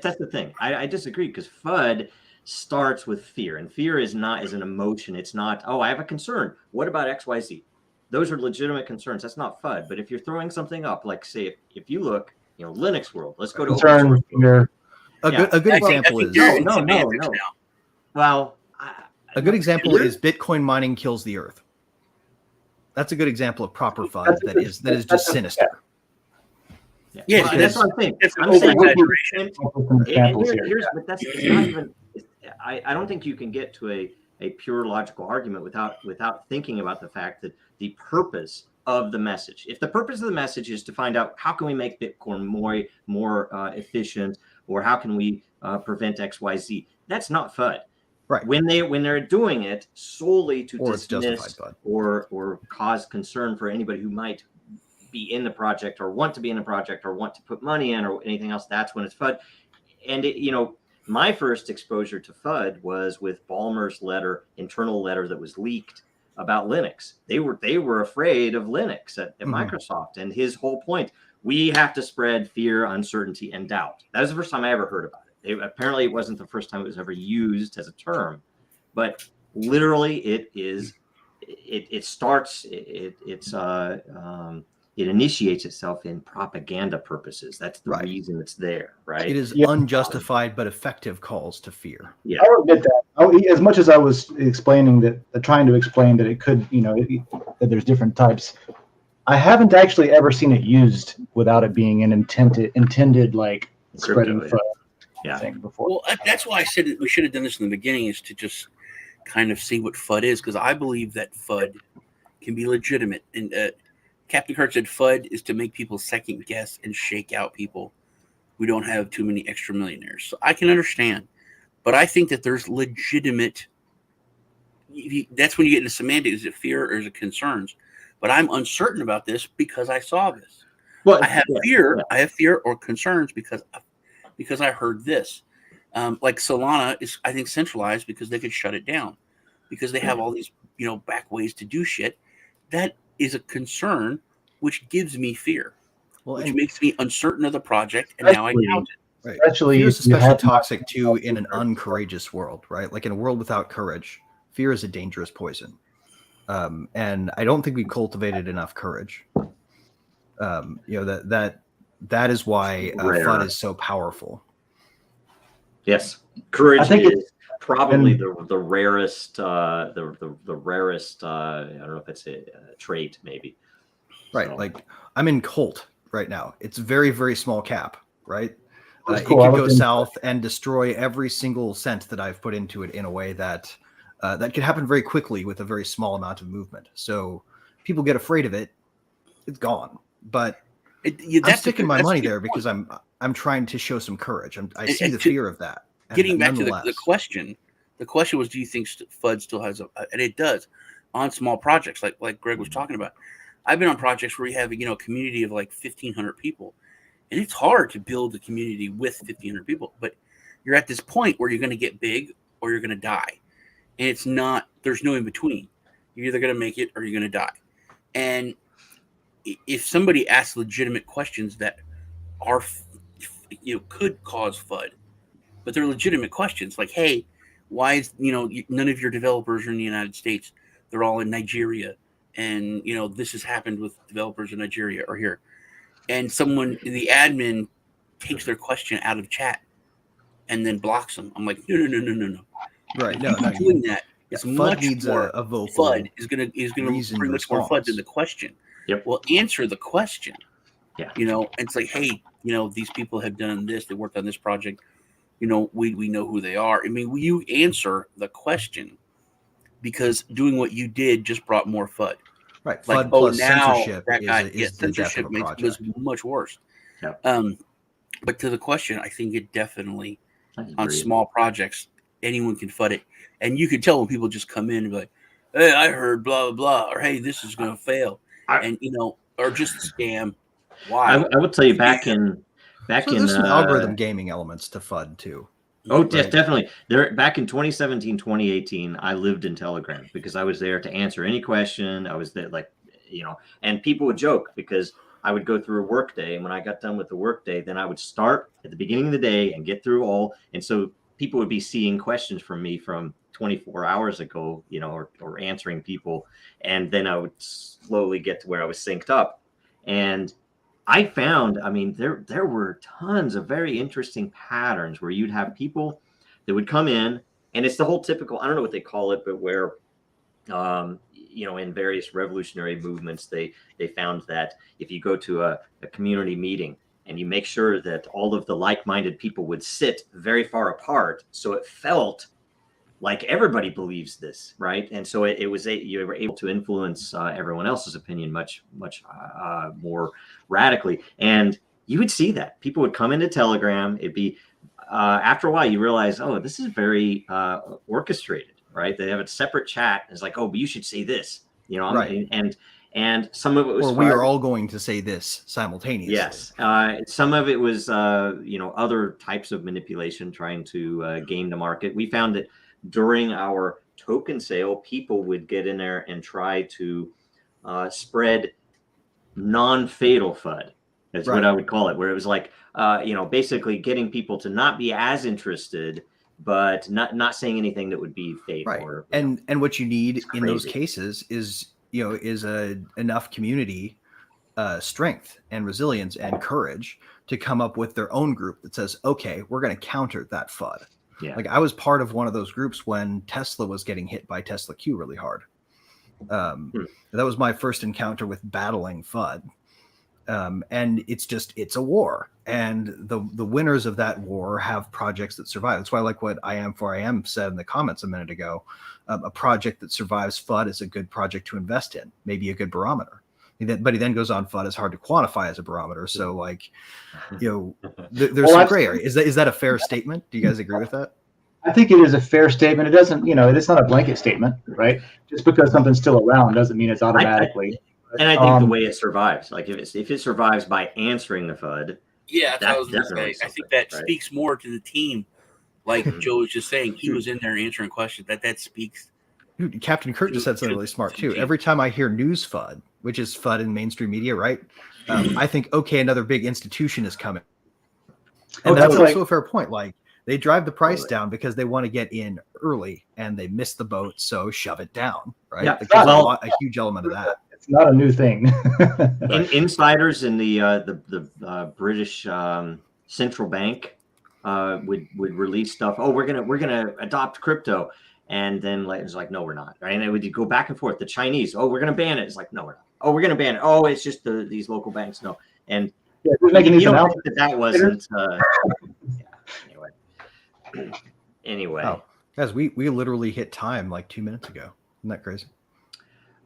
That's the thing. I disagree because FUD starts with fear, and fear is an emotion. It's not, oh, I have a concern. What about XYZ? Those are legitimate concerns. That's not FUD. But if you're throwing something up, like say, if you look, Linux world, let's go to open source world. A good example is no. Well, a good example is Bitcoin mining kills the earth. That's a good example of proper FUD that is just sinister. Yeah, well, that's what I'm saying. It's an over-exaggeration. But that's not even. I don't think you can get to a pure logical argument without thinking about the fact that the purpose of the message. If the purpose of the message is to find out how can we make Bitcoin more efficient, or how can we prevent XYZ, that's not FUD. Right. When they're doing it solely to dismiss or cause concern for anybody who might be in the project or want to be in the project or want to put money in or anything else, that's when it's FUD. And my first exposure to FUD was with Ballmer's internal letter that was leaked about Linux. They were afraid of Linux at Microsoft, and his whole point: we have to spread fear, uncertainty, and doubt. That was the first time I ever heard about it. Apparently, it wasn't the first time it was ever used as a term, but literally, it initiates itself in propaganda purposes. That's the reason it's there, right? It is unjustified but effective calls to fear. Yeah, I don't get that. As much as I was trying to explain that it could, that there's different types. I haven't actually ever seen it used without it being an intended like spreading FUD thing before. Well, that's why I said that we should have done this in the beginning, is to just kind of see what FUD is, because I believe that FUD can be legitimate. And Captain Kirk said FUD is to make people second guess and shake out people who don't have too many extra millionaires. So I can understand, but I think that there's legitimate. That's when you get into semantics: is it fear or is it concerns? But I'm uncertain about this because I saw this. Well, I have fear. Yeah. I have fear or concerns because I heard this. Like Solana is, I think, centralized because they could shut it down because they have all these back ways to do shit. That is a concern, which gives me fear, which makes me uncertain of the project, and now I doubt it. Right. Fear is especially toxic too in an uncourageous world, right? Like in a world without courage, fear is a dangerous poison, and I don't think we cultivated enough courage. That is why FUD is so powerful. Yes, courage is probably the rarest. The rarest. I don't know if it's a trait, maybe. Right, So. Like I'm in Colt right now. It's very, very small cap, right? Cool. It could go south and destroy every single cent that I've put into it in a way that that could happen very quickly with a very small amount of movement. So people get afraid of it. It's gone. But I'm sticking my money there because I'm trying to show some courage. I see the fear of that. Getting back to the question, the question was, do you think FUD still has and it does on small projects like Greg was talking about. I've been on projects where you have a community of like 1,500 people, and it's hard to build a community with 1,500 people. But you're at this point where you're going to get big or you're going to die, and there's no in between. You're either going to make it or you're going to die. And if somebody asks legitimate questions that are could cause FUD, but they're legitimate questions, like, hey, why is none of your developers are in the United States? They're all in Nigeria. And, this has happened with developers in Nigeria or here. And the admin takes their question out of chat and then blocks them. I'm like, no. Right. No. Doing that, it's much needs more. A vocal FUD is going to bring much more FUD than the question. Yep. Well, answer the question. Yeah. And it's like, hey, these people have done this. They worked on this project. We know who they are. I mean, you answer the question. Because doing what you did just brought more FUD. Right. Like, FUD plus now censorship that guy, is the death of a project. was much worse. Yeah. But to the question, I think it definitely, on small projects, anyone can FUD it. And you can tell when people just come in and be like, hey, I heard blah, blah, blah, or hey, this is going to fail. Or just scam. Why? I will tell you there's some algorithm gaming elements to FUD too. Oh, yes, definitely. Back in 2017, 2018, I lived in Telegram because I was there to answer any question. I was there, and people would joke because I would go through a work day. And when I got done with the work day, then I would start at the beginning of the day and get through all. And so people would be seeing questions from me from 24 hours ago, or answering people. And then I would slowly get to where I was synced up. And I found, there were tons of very interesting patterns where you'd have people that would come in, and it's the whole typical, I don't know what they call it, but where, in various revolutionary movements, they found that if you go to a community meeting and you make sure that all of the like-minded people would sit very far apart, so it felt like everybody believes this, right? And so you were able to influence everyone else's opinion much more radically. And you would see that people would come into Telegram. It'd be after a while you realize, oh, this is very orchestrated, right? They have a separate chat. It's like, oh, but you should say this, right. And some of it was, or we are all going to say this simultaneously. Yes. Some of it was, other types of manipulation, trying to game the market. We found that during our token sale, people would get in there and try to spread non-fatal FUD. That's right. What I would call it, where it was like, basically getting people to not be as interested, but not saying anything that would be fatal. Right. Or, and what you need in those cases is enough community strength and resilience and courage to come up with their own group that says, okay, we're going to counter that FUD. Yeah. Like I was part of one of those groups when Tesla was getting hit by Tesla Q really hard. That was my first encounter with battling FUD. And it's a war, and the winners of that war have projects that survive. That's why I like what I Am said in the comments a minute ago. A project that survives FUD is a good project to invest in, maybe a good barometer. But he then goes on, FUD is hard to quantify as a barometer. So there's some gray area. Is that a fair statement? Do you guys agree with that? I think it is a fair statement. It doesn't, it's not a blanket statement, right? Just because something's still around doesn't mean it's automatically. And I think the way it survives, like if it survives by answering the FUD. Yeah, that's what I was going to say. I think that speaks more to the team. Like Joe was just saying, he was in there answering questions. That speaks. Dude, Captain Kurt just said something really smart too. Every time I hear news FUD, which is FUD in mainstream media, right? I think, okay, another big institution is coming. And that's also a fair point. Like they drive the price down because they want to get in early and they miss the boat, so shove it down, right? Yeah, there's a huge element of that. It's not a new thing. Insiders in the British central bank would release stuff. Oh, we're gonna adopt crypto, and then it's like, no, we're not. Right? And it would go back and forth. The Chinese, oh, we're gonna ban it. It's like, no, we're not. Oh, we're gonna ban it. Oh, it's just these local banks. No, and you don't think that wasn't. Anyway. Oh, guys, we literally hit time like 2 minutes ago. Isn't that crazy?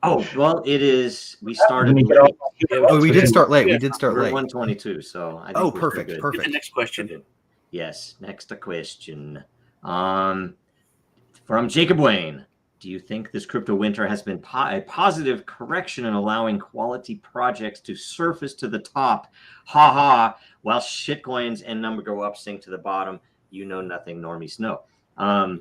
Oh, well, it is. We started late. Oh, we did start late. We did start late. 1:22. So I think perfect. Perfect. The next question. Yes, next question. From Jacob Wayne. Do you think this crypto winter has been a positive correction in allowing quality projects to surface to the top? Ha ha. While shitcoins and number go up, sink to the bottom. You know nothing, normies know. I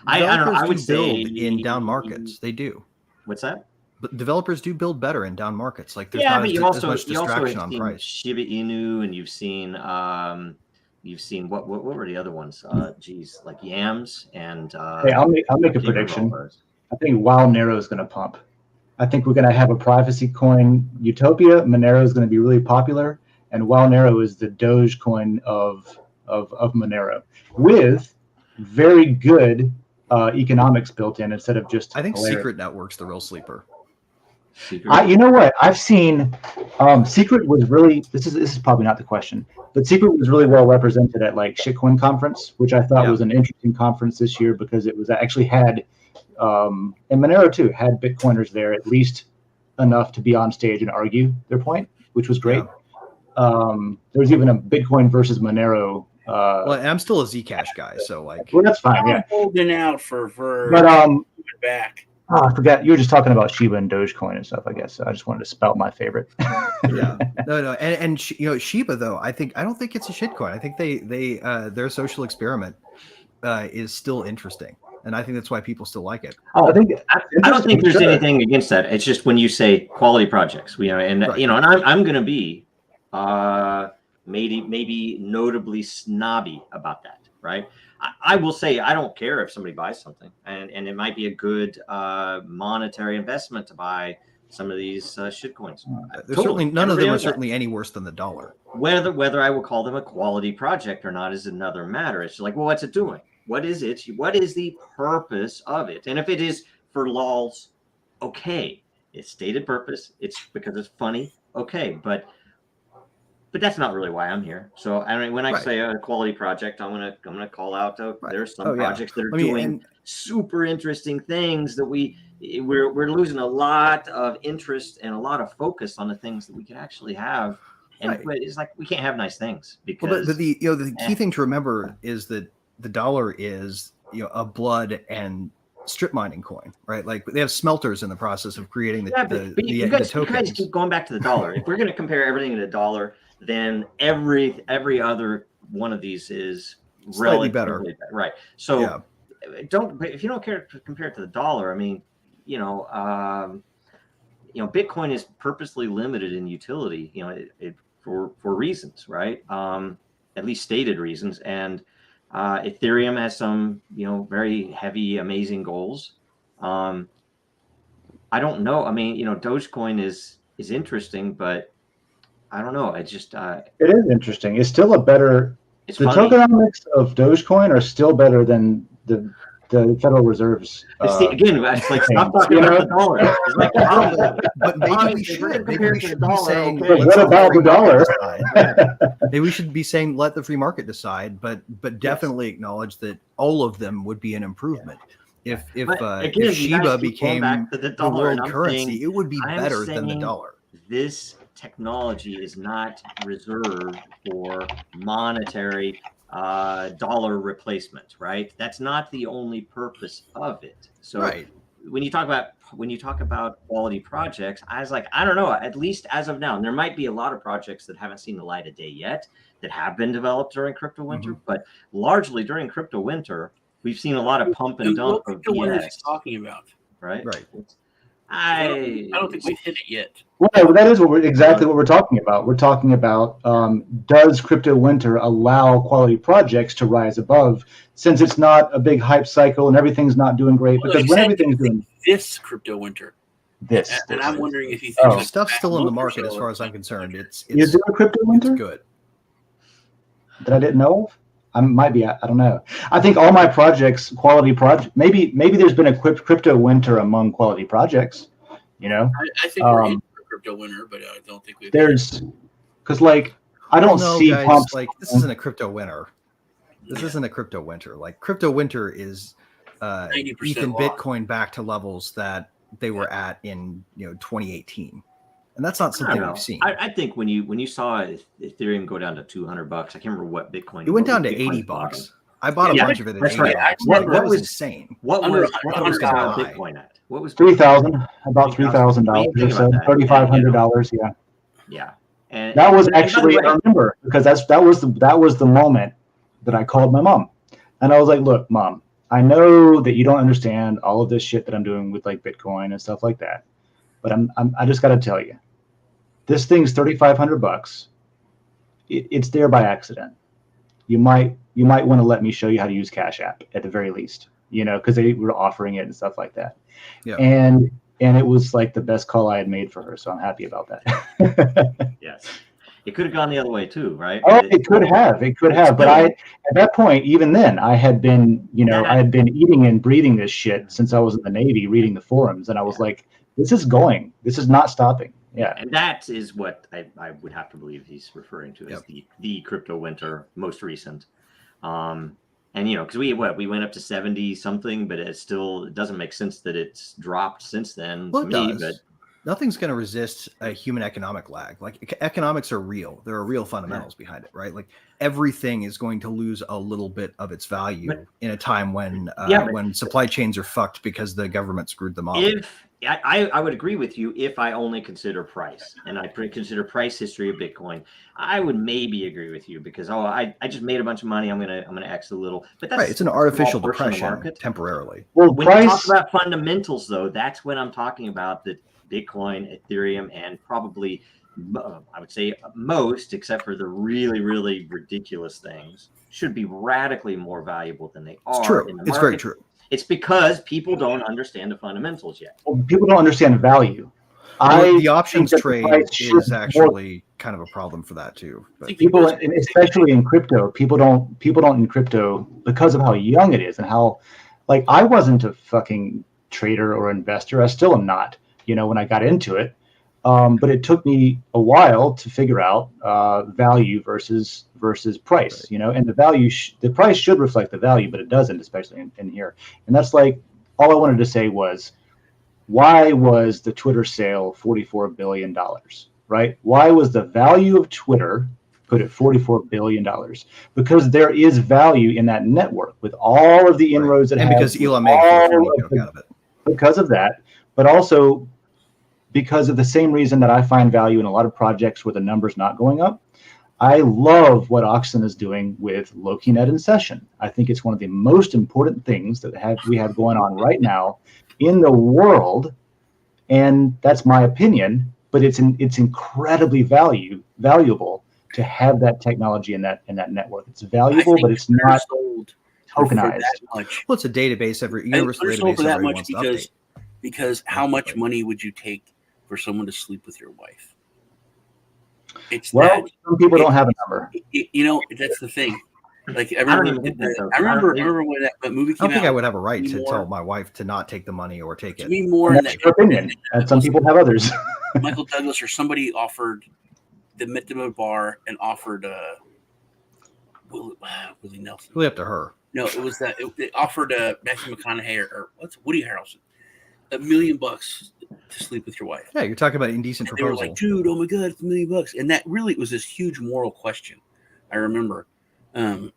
don't know. I would say in down markets, they do. What's that? But developers do build better in down markets. Like there's not as much distraction on price. Shiba Inu, and you've seen what were the other ones? Like Yams and. Hey, I'll make a prediction. I think while Monero is going to pump. I think we're going to have a privacy coin utopia. Monero is going to be really popular, and while Monero is the Doge coin of Monero with very good economics built in instead of just. I think Secret Network's the real sleeper. You know what? I've seen Secret was really. This is probably not the question, but Secret was really well represented at like Shitcoin conference, which I thought was an interesting conference this year because it was actually had, and Monero too had Bitcoiners there at least enough to be on stage and argue their point, which was great. Yeah. There was even a Bitcoin versus Monero. Well, I'm still a Zcash guy, so like. Well, that's fine. Yeah. Holding out for. But back. Oh, I forgot. You were just talking about Shiba and Dogecoin and stuff, I guess. So I just wanted to spout my favorite. Yeah. No. And Shiba, though, I don't think it's a shitcoin. I think they their social experiment is still interesting. And I think that's why people still like it. Oh, I don't think there's anything against that. It's just when you say quality projects, and I'm going to be maybe notably snobby about that, right? I will say I don't care if somebody buys something, and it might be a good monetary investment to buy some of these shitcoins. There's certainly none of them are certainly any worse than the dollar. Whether I will call them a quality project or not is another matter. It's like, well, what's it doing? What is it? What is the purpose of it? And if it is for lols, okay, it's stated purpose. It's because it's funny, okay, but that's not really why I'm here. So I mean, when I say a quality project, I'm gonna call out. There's some projects that are doing super interesting things that we're losing a lot of interest and a lot of focus on the things that we can actually have. And it's like we can't have nice things because but the key thing to remember is that the dollar is a blood and strip mining coin, right? Like they have smelters in the process of creating the tokens. You guys keep going back to the dollar. If we're going to compare everything to the dollar, then every other one of these is slightly better, right? So if you don't care to compare it to the dollar, I mean, Bitcoin is purposely limited in utility, for reasons, right? At least stated reasons, and Ethereum has some, very heavy, amazing goals. I don't know. I mean, Dogecoin is interesting, but I don't know. It just it is interesting. It's still a better. The funny. tokenomics of Dogecoin are still better than the Federal Reserve's. It's like stop talking about the dollar. It's like, but maybe we should. Maybe we should be saying, what about the dollar? Maybe we should be saying, let the free market decide, but definitely acknowledge that all of them would be an improvement. If Shiba became the world currency, it would be better than the dollar. This technology is not reserved for monetary dollar replacement, right? That's not the only purpose of it. So when you talk about quality projects, I was like, I don't know, at least as of now, and there might be a lot of projects that haven't seen the light of day yet that have been developed during crypto winter, but largely during crypto winter, we've seen a lot of pump and dump of BS. Talking about, right? I don't think we've hit it yet. Well, that is exactly what we're talking about. We're talking about does crypto winter allow quality projects to rise above, since it's not a big hype cycle and everything's not doing great? Because when everything's doing this crypto winter, and I'm wondering if you think stuff's still in the market as far as I'm concerned. It's is there a crypto winter? It's good that I didn't know of. I don't know. I think all my projects, quality project. Maybe there's been a crypto winter among quality projects. I think we're in for crypto winter, but I don't think because I don't see guys, pumps. Like this isn't a crypto winter. This isn't a crypto winter. Like crypto winter is Ethan Bitcoin back to levels that they were at in 2018. And that's not something we've seen. I think when you saw Ethereum go down to $200, I can't remember what Bitcoin. It went down to $80. I bought a bunch of it at $80. Right. What was insane? What was Bitcoin at? What was $3,000? About $3,000 or so. $3,500. Yeah. Yeah. And that was actually, I remember, because that was the moment that I called my mom, and I was like, "Look, Mom, I know that you don't understand all of this shit that I'm doing with like Bitcoin and stuff like that, but I just got to tell you, this thing's $3,500. It's there by accident. You might want to let me show you how to use Cash App at the very least, because they were offering it and stuff like that. Yeah. And it was like the best call I had made for her, so I'm happy about that. Yes. It could have gone the other way too, right? Oh, it could have. But at that point, even then, I had been, I had been eating and breathing this shit since I was in the Navy, reading the forums, and I was like, this is not stopping. Yeah. And that is what I would have to believe he's referring to as the crypto winter, most recent. And because we went up to 70 something, but it doesn't make sense that it's dropped since then. Well, to me, but nothing's going to resist a human economic lag. Like economics are real. There are real fundamentals behind it, right? Like everything is going to lose a little bit of its value in a time when supply chains are fucked because the government screwed them off. I would agree with you if I only consider price and I consider price history of Bitcoin. I would maybe agree with you because I just made a bunch of money. I'm gonna X a little, but that's right. It's an artificial depression temporarily. Well, when you talk about fundamentals, though, that's when I'm talking about the Bitcoin, Ethereum, and probably I would say most, except for the really, really ridiculous things, should be radically more valuable than they are. It's true. In the It's market. very true. It's because people don't understand the fundamentals yet. Well, people don't understand value. The options think that the trade price should is actually kind of a problem for that too. But people, and especially in crypto, people don't in crypto because of how young it is and how, like, I wasn't a fucking trader or investor. I still am not, when I got into it. But it took me a while to figure out value versus price, and the price should reflect the value, but it doesn't, especially in here. And that's like, all I wanted to say was, why was the Twitter sale $44 billion, right? Why was the value of Twitter put at $44 billion? Because there is value in that network with all of the inroads that and has, because Elon made a funny joke out of it. Because of that, but also because of the same reason that I find value in a lot of projects where the number's not going up. I love what Oxen is doing with LokiNet in session. I think it's one of the most important things that we have going on right now in the world, and that's my opinion. But it's incredibly valuable to have that technology in that network. It's valuable, but it's not tokenized. Well, it's a database universal database for that everyone much wants to update. because how much money would you take for someone to sleep with your wife? Some people don't have a number. That's the thing. Like I remember when that movie came out. I don't think I would have a right to tell my wife to not take the money or take it. Me more. That's your opinion, and some people have others. Michael Douglas or somebody offered, they met them at a bar and offered Willie Nelson. Really up to her. No, it was that they offered Matthew McConaughey or what's Woody Harrelson $1 million to sleep with your wife. Yeah, you're talking about indecent and proposal. They were like, dude, oh my god, it's $1 million, and that really was this huge moral question. I remember. I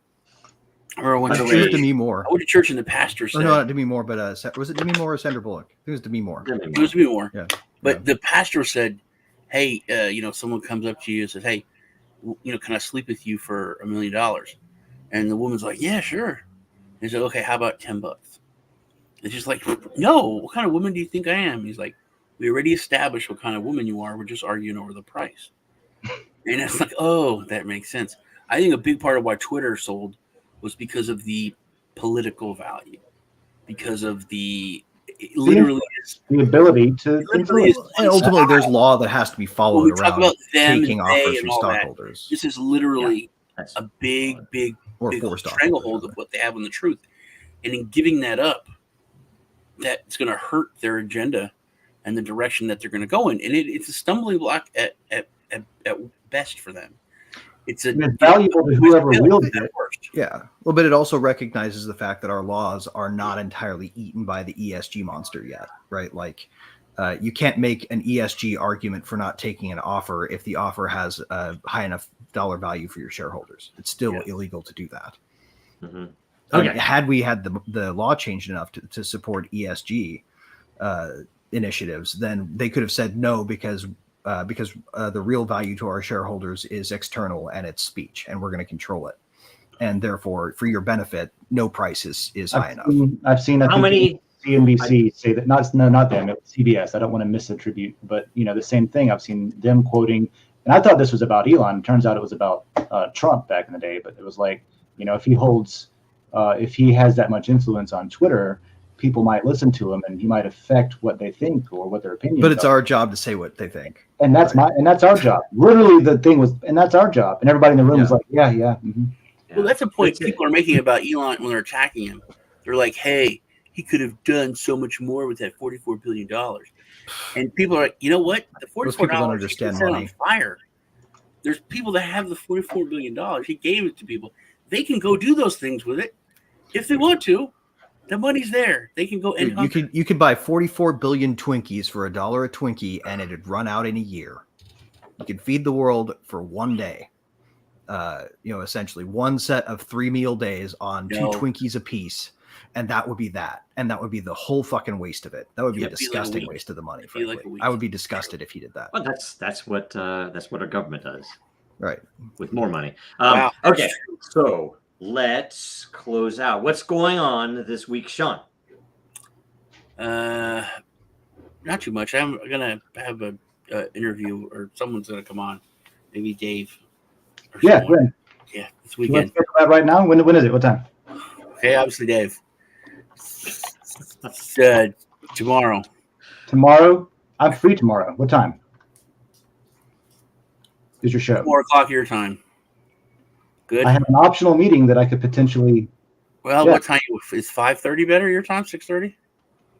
went to Demi Moore. I went to church and the pastor said, no, not Demi Moore, but was it Demi Moore or Sandra Bullock? It was Demi Moore. It was Demi Moore. Yeah. But the pastor said, hey, someone comes up to you and says, hey, can I sleep with you for $1 million? And the woman's like, yeah, sure. He said, okay, how about $10? It's just like, no, what kind of woman do you think I am? He's like, we already established what kind of woman you are. We're just arguing over the price. And it's like, oh, that makes sense. I think a big part of why Twitter sold was because of the political value, because of the ability to influence. And ultimately, there's law that has to be followed around taking offers from stockholders. This is literally a big stranglehold of what they have on the truth. And in giving that up, that's going to hurt their agenda and the direction that they're going to go in. And it's a stumbling block at best for them. It's valuable to whoever wields it. Yeah. Well, but it also recognizes the fact that our laws are not entirely eaten by the ESG monster yet, right? Like, you can't make an ESG argument for not taking an offer if the offer has a high enough dollar value for your shareholders. It's still illegal to do that. Mm-hmm. Okay. Had we had the law changed enough to support ESG initiatives, then they could have said no because the real value to our shareholders is external and it's speech, and we're going to control it. And therefore, for your benefit, no price is high enough. I've seen how many CNBC say that not them, it was CBS. I don't want to misattribute, but the same thing. I've seen them quoting, and I thought this was about Elon. It turns out it was about Trump back in the day. But it was like, if he has that much influence on Twitter, people might listen to him, and he might affect what they think or what their opinions. But it's our job to say what they think, and that's that's our job. Literally, the thing was, and that's our job. And everybody in the room was like, yeah. Mm-hmm. Well, that's a point people are making about Elon when they're attacking him. They're like, hey, he could have done so much more with that $44 billion. And people are like, you know what? The $44 is set on fire. There's people that have the $44 billion. He gave it to people. They can go do those things with it if they want to. The money's there. They can go and you could buy 44 billion Twinkies for $1 a Twinkie, and it'd run out in a year. You could feed the world for one day. Essentially one set of 3 meal days on 2 Twinkies a piece, and that would be that. And that would be the whole fucking waste of it. That would be a disgusting waste of the money. I would be disgusted if he did that. Well, that's what our government does, right? With more money. Wow. Okay, so let's close out. What's going on this week, Sean? Not too much. I'm gonna have a interview, or someone's gonna come on. Maybe Dave. Yeah, Yeah, this You want weekend. to schedule that right now? When is it? What time? Okay, obviously, Dave. It's, tomorrow. Tomorrow? I'm free tomorrow. What time is your show? 4:00 your time. Good. I have an optional meeting that I could potentially. Well, Yeah. what time is 5:30 better? Your time? 6:30?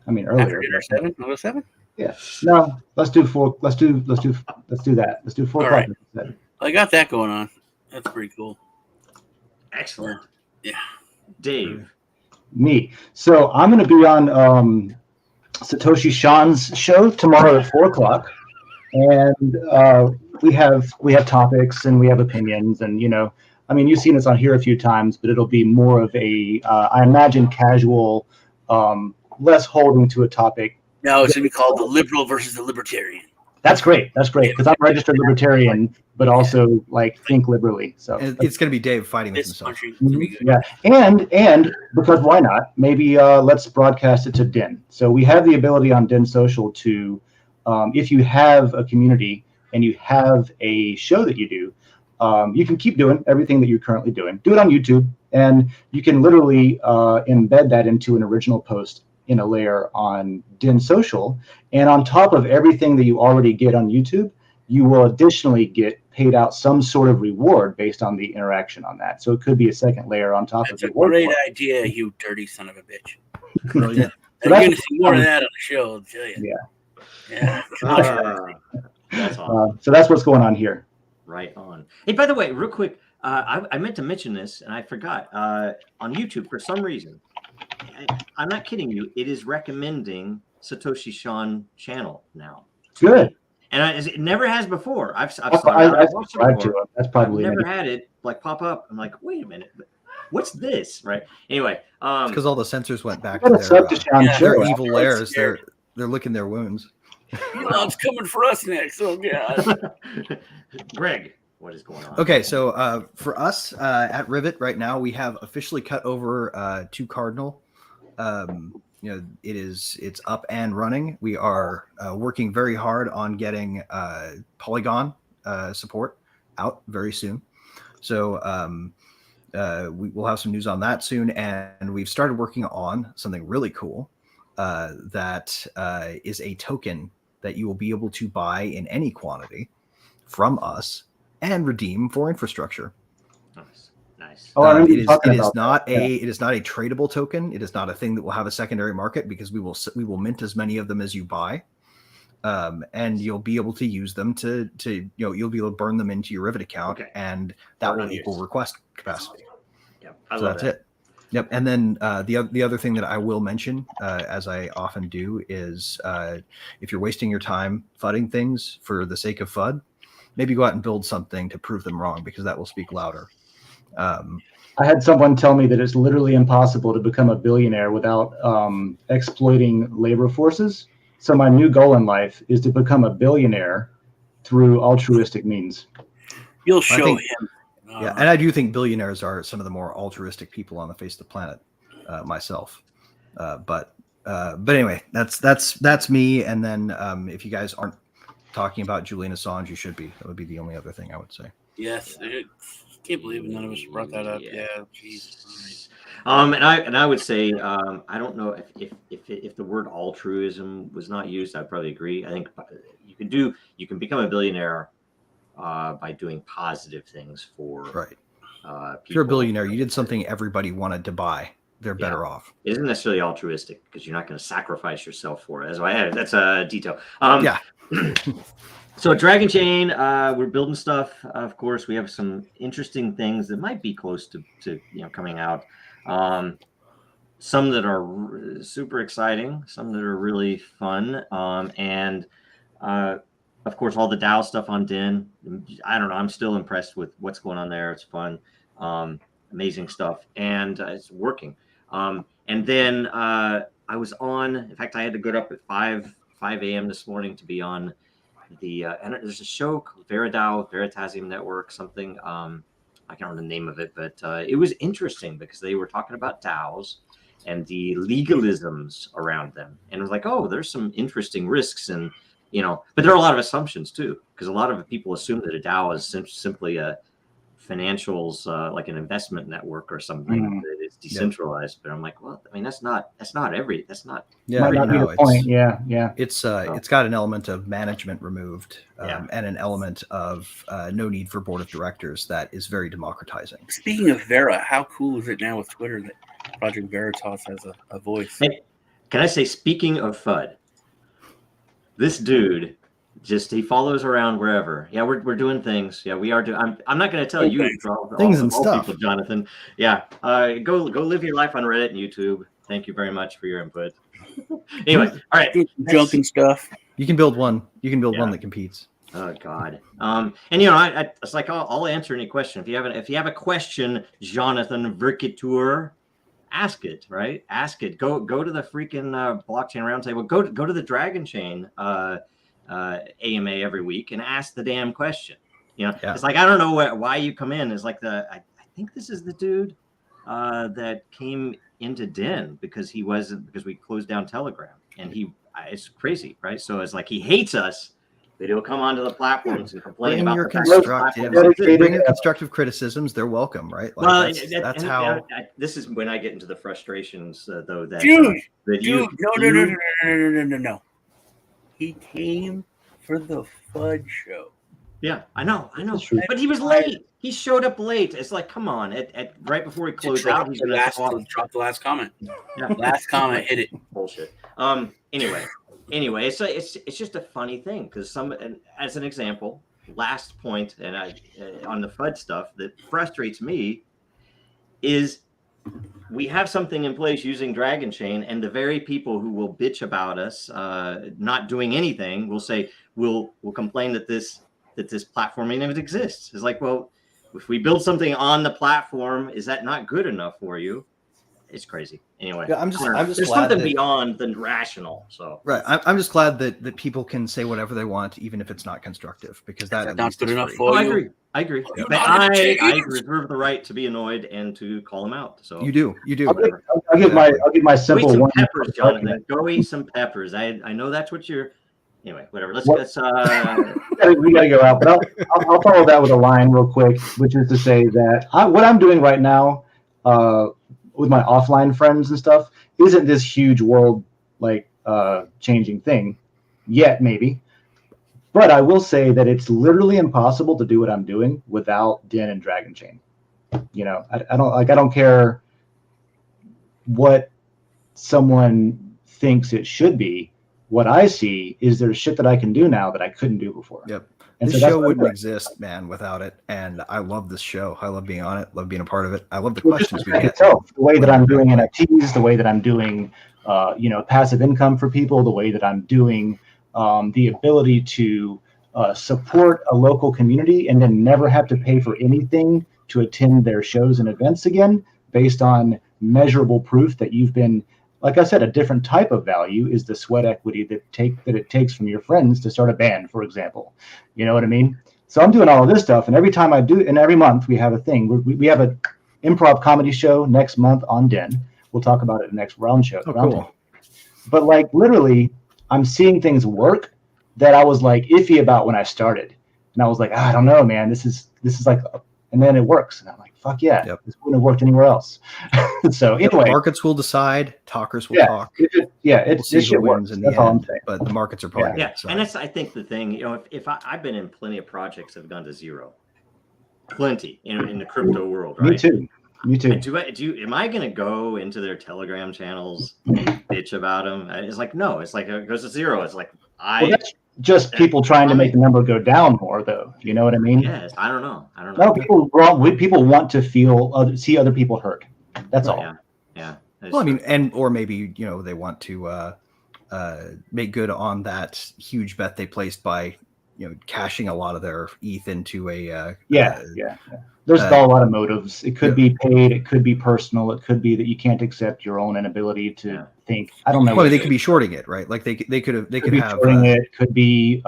I mean, After earlier. dinner, 7? I'll go 7. Yeah. No, let's do 4. Let's do that. Let's do 4 All o'clock. right. instead. I got that going on. That's pretty cool. Excellent. Yeah. Dave. Me. So I'm going to be on Satoshi Sean's show tomorrow at 4 o'clock, and we have topics and we have opinions, and I mean, you've seen us on here a few times, but it'll be more of a I imagine casual, less holding to a topic. No, it's gonna be called the liberal versus the libertarian. That's great. That's great because I'm a registered libertarian, but also think liberally. So And it's going to be Dave fighting with This himself. country is gonna be good. Yeah, and because why not? Maybe let's broadcast it to DIN. So we have the ability on DIN Social to, if you have a community and you have a show that you do, you can keep doing everything that you're currently doing. Do it on YouTube, and you can literally embed that into an original post in a layer on DIN Social. And on top of everything that you already get on YouTube, you will additionally get paid out some sort of reward based on the interaction on that. So it could be a second layer on top That's of a the great idea, you dirty son of a bitch. Brilliant. You're going to see more of that on the show, I'll tell you. Yeah. Yeah. That's awesome. So that's what's going on here. Right on. Hey, by the way, real quick, I meant to mention this and I forgot. On YouTube, for some reason, I'm not kidding you, it is recommending Satoshi Sean channel now. Good. And it never has before. I've I watched it subscribe to before. it. That's I've probably never it. had it pop up. I'm like, wait a minute, what's this? Right. Anyway, Because all the sensors went back Gotta to sub to Sean's yeah, show. their evil I'm layers. scared. They're licking their wounds. Elon's coming for us next. Oh, God. Greg, what is going on? Okay, so for us at Rivet right now, we have officially cut over to Cardinal. It's up and running. We are working very hard on getting Polygon support out very soon. So we will have some news on that soon, and we've started working on something really cool that is a token that you will be able to buy in any quantity from us and redeem for infrastructure. Nice. Oh, I remember It you is talking about not that. it is not a tradable token. It is not a thing that will have a secondary market because we will mint as many of them as you buy, and you'll be able to use them to you'll be able to burn them into your Rivet account, Okay. and that will Burn equal use. request capacity. Yep, I So love that's that. it. Yep. And then the other thing that I will mention, as I often do, is if you're wasting your time FUDing things for the sake of FUD, maybe go out and build something to prove them wrong, because that will speak louder. I had someone tell me that it's literally impossible to become a billionaire without exploiting labor forces. So my new goal in life is to become a billionaire through altruistic means. You'll show think- him. Yeah, and I do think billionaires are some of the more altruistic people on the face of the planet, myself. But anyway, that's me. And then if you guys aren't talking about Julian Assange, you should be. That would be the only other thing I would say. Yes. I can't believe none of us brought that up. Yeah. Jesus. And I would say I don't know if the word altruism was not used, I'd probably agree. I think you can become a billionaire by doing positive things for Right. people. If you're a billionaire, you did something everybody wanted to buy. They're better off. It isn't necessarily altruistic because you're not going to sacrifice yourself for it. That's a detail. Yeah. So Dragonchain, we're building stuff. Of course, we have some interesting things that might be close to coming out. Some that are super exciting, some that are really fun, and of course, all the DAO stuff on DIN. I don't know. I'm still impressed with what's going on there. It's fun, amazing stuff, and it's working. And then I was on. In fact, I had to get up at 5 a.m. this morning to be on the. And there's a show called Veritasium Network, something. I can't remember the name of it, but it was interesting because they were talking about DAOs and the legalisms around them, and it was like, oh, there's some interesting risks and. But there are a lot of assumptions too, because a lot of people assume that a DAO is simply a financials, like an investment network or something that is decentralized. But I'm like, well, I mean, that's not every. Yeah, Might not be the point. Yeah. It's got an element of management removed, and an element of no need for board of directors that is very democratizing. Speaking of Vera, how cool is it now with Twitter that Project Veritas has a voice? Hey, can I say, speaking of FUD, this dude he follows around wherever. Yeah, we're doing things. Yeah, we are doing. I'm not going to tell you things and stuff, people, Jonathan. Yeah, go live your life on Reddit and YouTube. Thank you very much for your input. Anyway, all right, junk and stuff. You can build one. You can build one that competes. Oh God. And I it's like I'll answer any question. If you have a question, Jonathan Verkitur, ask it. Right? Ask it. Go to the freaking blockchain roundtable. Go to the Dragonchain AMA every week and ask the damn question. It's like, I don't know why you come in. It's like I think this is the dude that came into Den because we closed down Telegram, and it's crazy, right? So it's like he hates us, but he'll come onto the platforms and complain about bring your constructive criticisms. They're welcome, right? Like, that's how. This is when I get into the frustrations, though. That no. He came for the FUD show. Yeah, I know. But he was late. He showed up late. It's like, come on! At right before he closed out, he's dropped the last comment. Yeah. Last comment hit it. Bullshit. Anyway, it's just a funny thing because as an example, last point, and on the FUD stuff that frustrates me is we have something in place using Dragonchain, and the very people who will bitch about us not doing anything will say will complain that this platform even exists. It's like, well, if we build something on the platform, is that not good enough for you? It's crazy. Anyway, I'm just there's glad something beyond the rational. So right, I'm just glad that people can say whatever they want, even if it's not constructive, because that's not good enough for you. I agree. But I reserve the right to be annoyed and to call them out. So you do. I'll give my simple go eat some one. Peppers, Jonathan. Go eat some peppers. I know that's what you're. Anyway, whatever. Let's we gotta go out, but I'll follow that with a line real quick, which is to say that what I'm doing right now with my offline friends and stuff isn't this huge world changing thing yet, maybe. But I will say that it's literally impossible to do what I'm doing without Den and Dragonchain. I don't care what someone thinks it should be. What I see is there's shit that I can do now that I couldn't do before. Yep. And this show wouldn't exist, man, without it. And I love this show. I love being on it. Love being a part of it. I love the questions we get. The way that I'm doing NFTs, the way that I'm doing, passive income for people, the way that I'm doing the ability to support a local community and then never have to pay for anything to attend their shows and events again, based on measurable proof that you've been. Like I said, a different type of value is the sweat equity that it takes from your friends to start a band, for example. You know what I mean? So I'm doing all of this stuff, and every time I do, and every month we have a thing. We have an improv comedy show next month on Den. We'll talk about it in the next round show. Oh, cool. But literally, I'm seeing things work that I was iffy about when I started, and I was like, I don't know, man. This is and then it works, and I'm like, fuck yeah, this wouldn't have worked anywhere else. So anyway, markets will decide, talkers will talk. It's we'll see who wins in the end, saying. But the markets are probably and that's I think the thing. If I've been in plenty of projects that have gone to zero, plenty in the crypto world, right? Me too. Am I going to go into their Telegram channels and bitch about them? It's like, no. It's like it goes to zero. It's like that's just people trying to make the number go down more, though. You know what I mean? Yes. I don't know. No, people want to see other people hurt. That's all. Yeah. Well, I mean, or maybe they want to make good on that huge bet they placed by cashing a lot of their ETH into a There's a lot of motives. It could be paid. It could be personal. It could be that you can't accept your own inability to think. I don't know. Well, they could be shorting it, right? Like they could have shorting it. Could be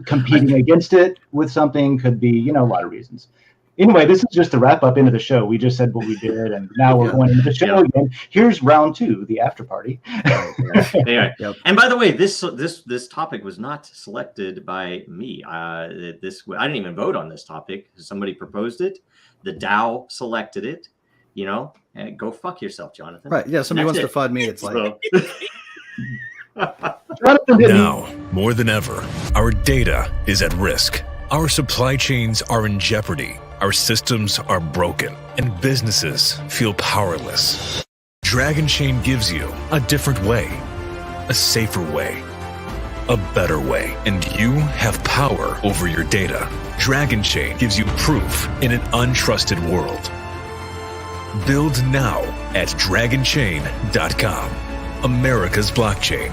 competing against it with something. Could be a lot of reasons. Anyway, this is just a wrap up into the show. We just said what we did, and now we're going into the show again. Here's round 2, the after party. Anyway, and by the way, this topic was not selected by me. I didn't even vote on this topic. Somebody proposed it. The DAO selected it. You know, and go fuck yourself, Jonathan. Right? Yeah. Somebody wants to FUD me. It's like. Now, more than ever, our data is at risk. Our supply chains are in jeopardy. Our systems are broken, and businesses feel powerless. Dragonchain gives you a different way, a safer way, a better way, and you have power over your data. Dragonchain gives you proof in an untrusted world. Build now at dragonchain.com. America's blockchain.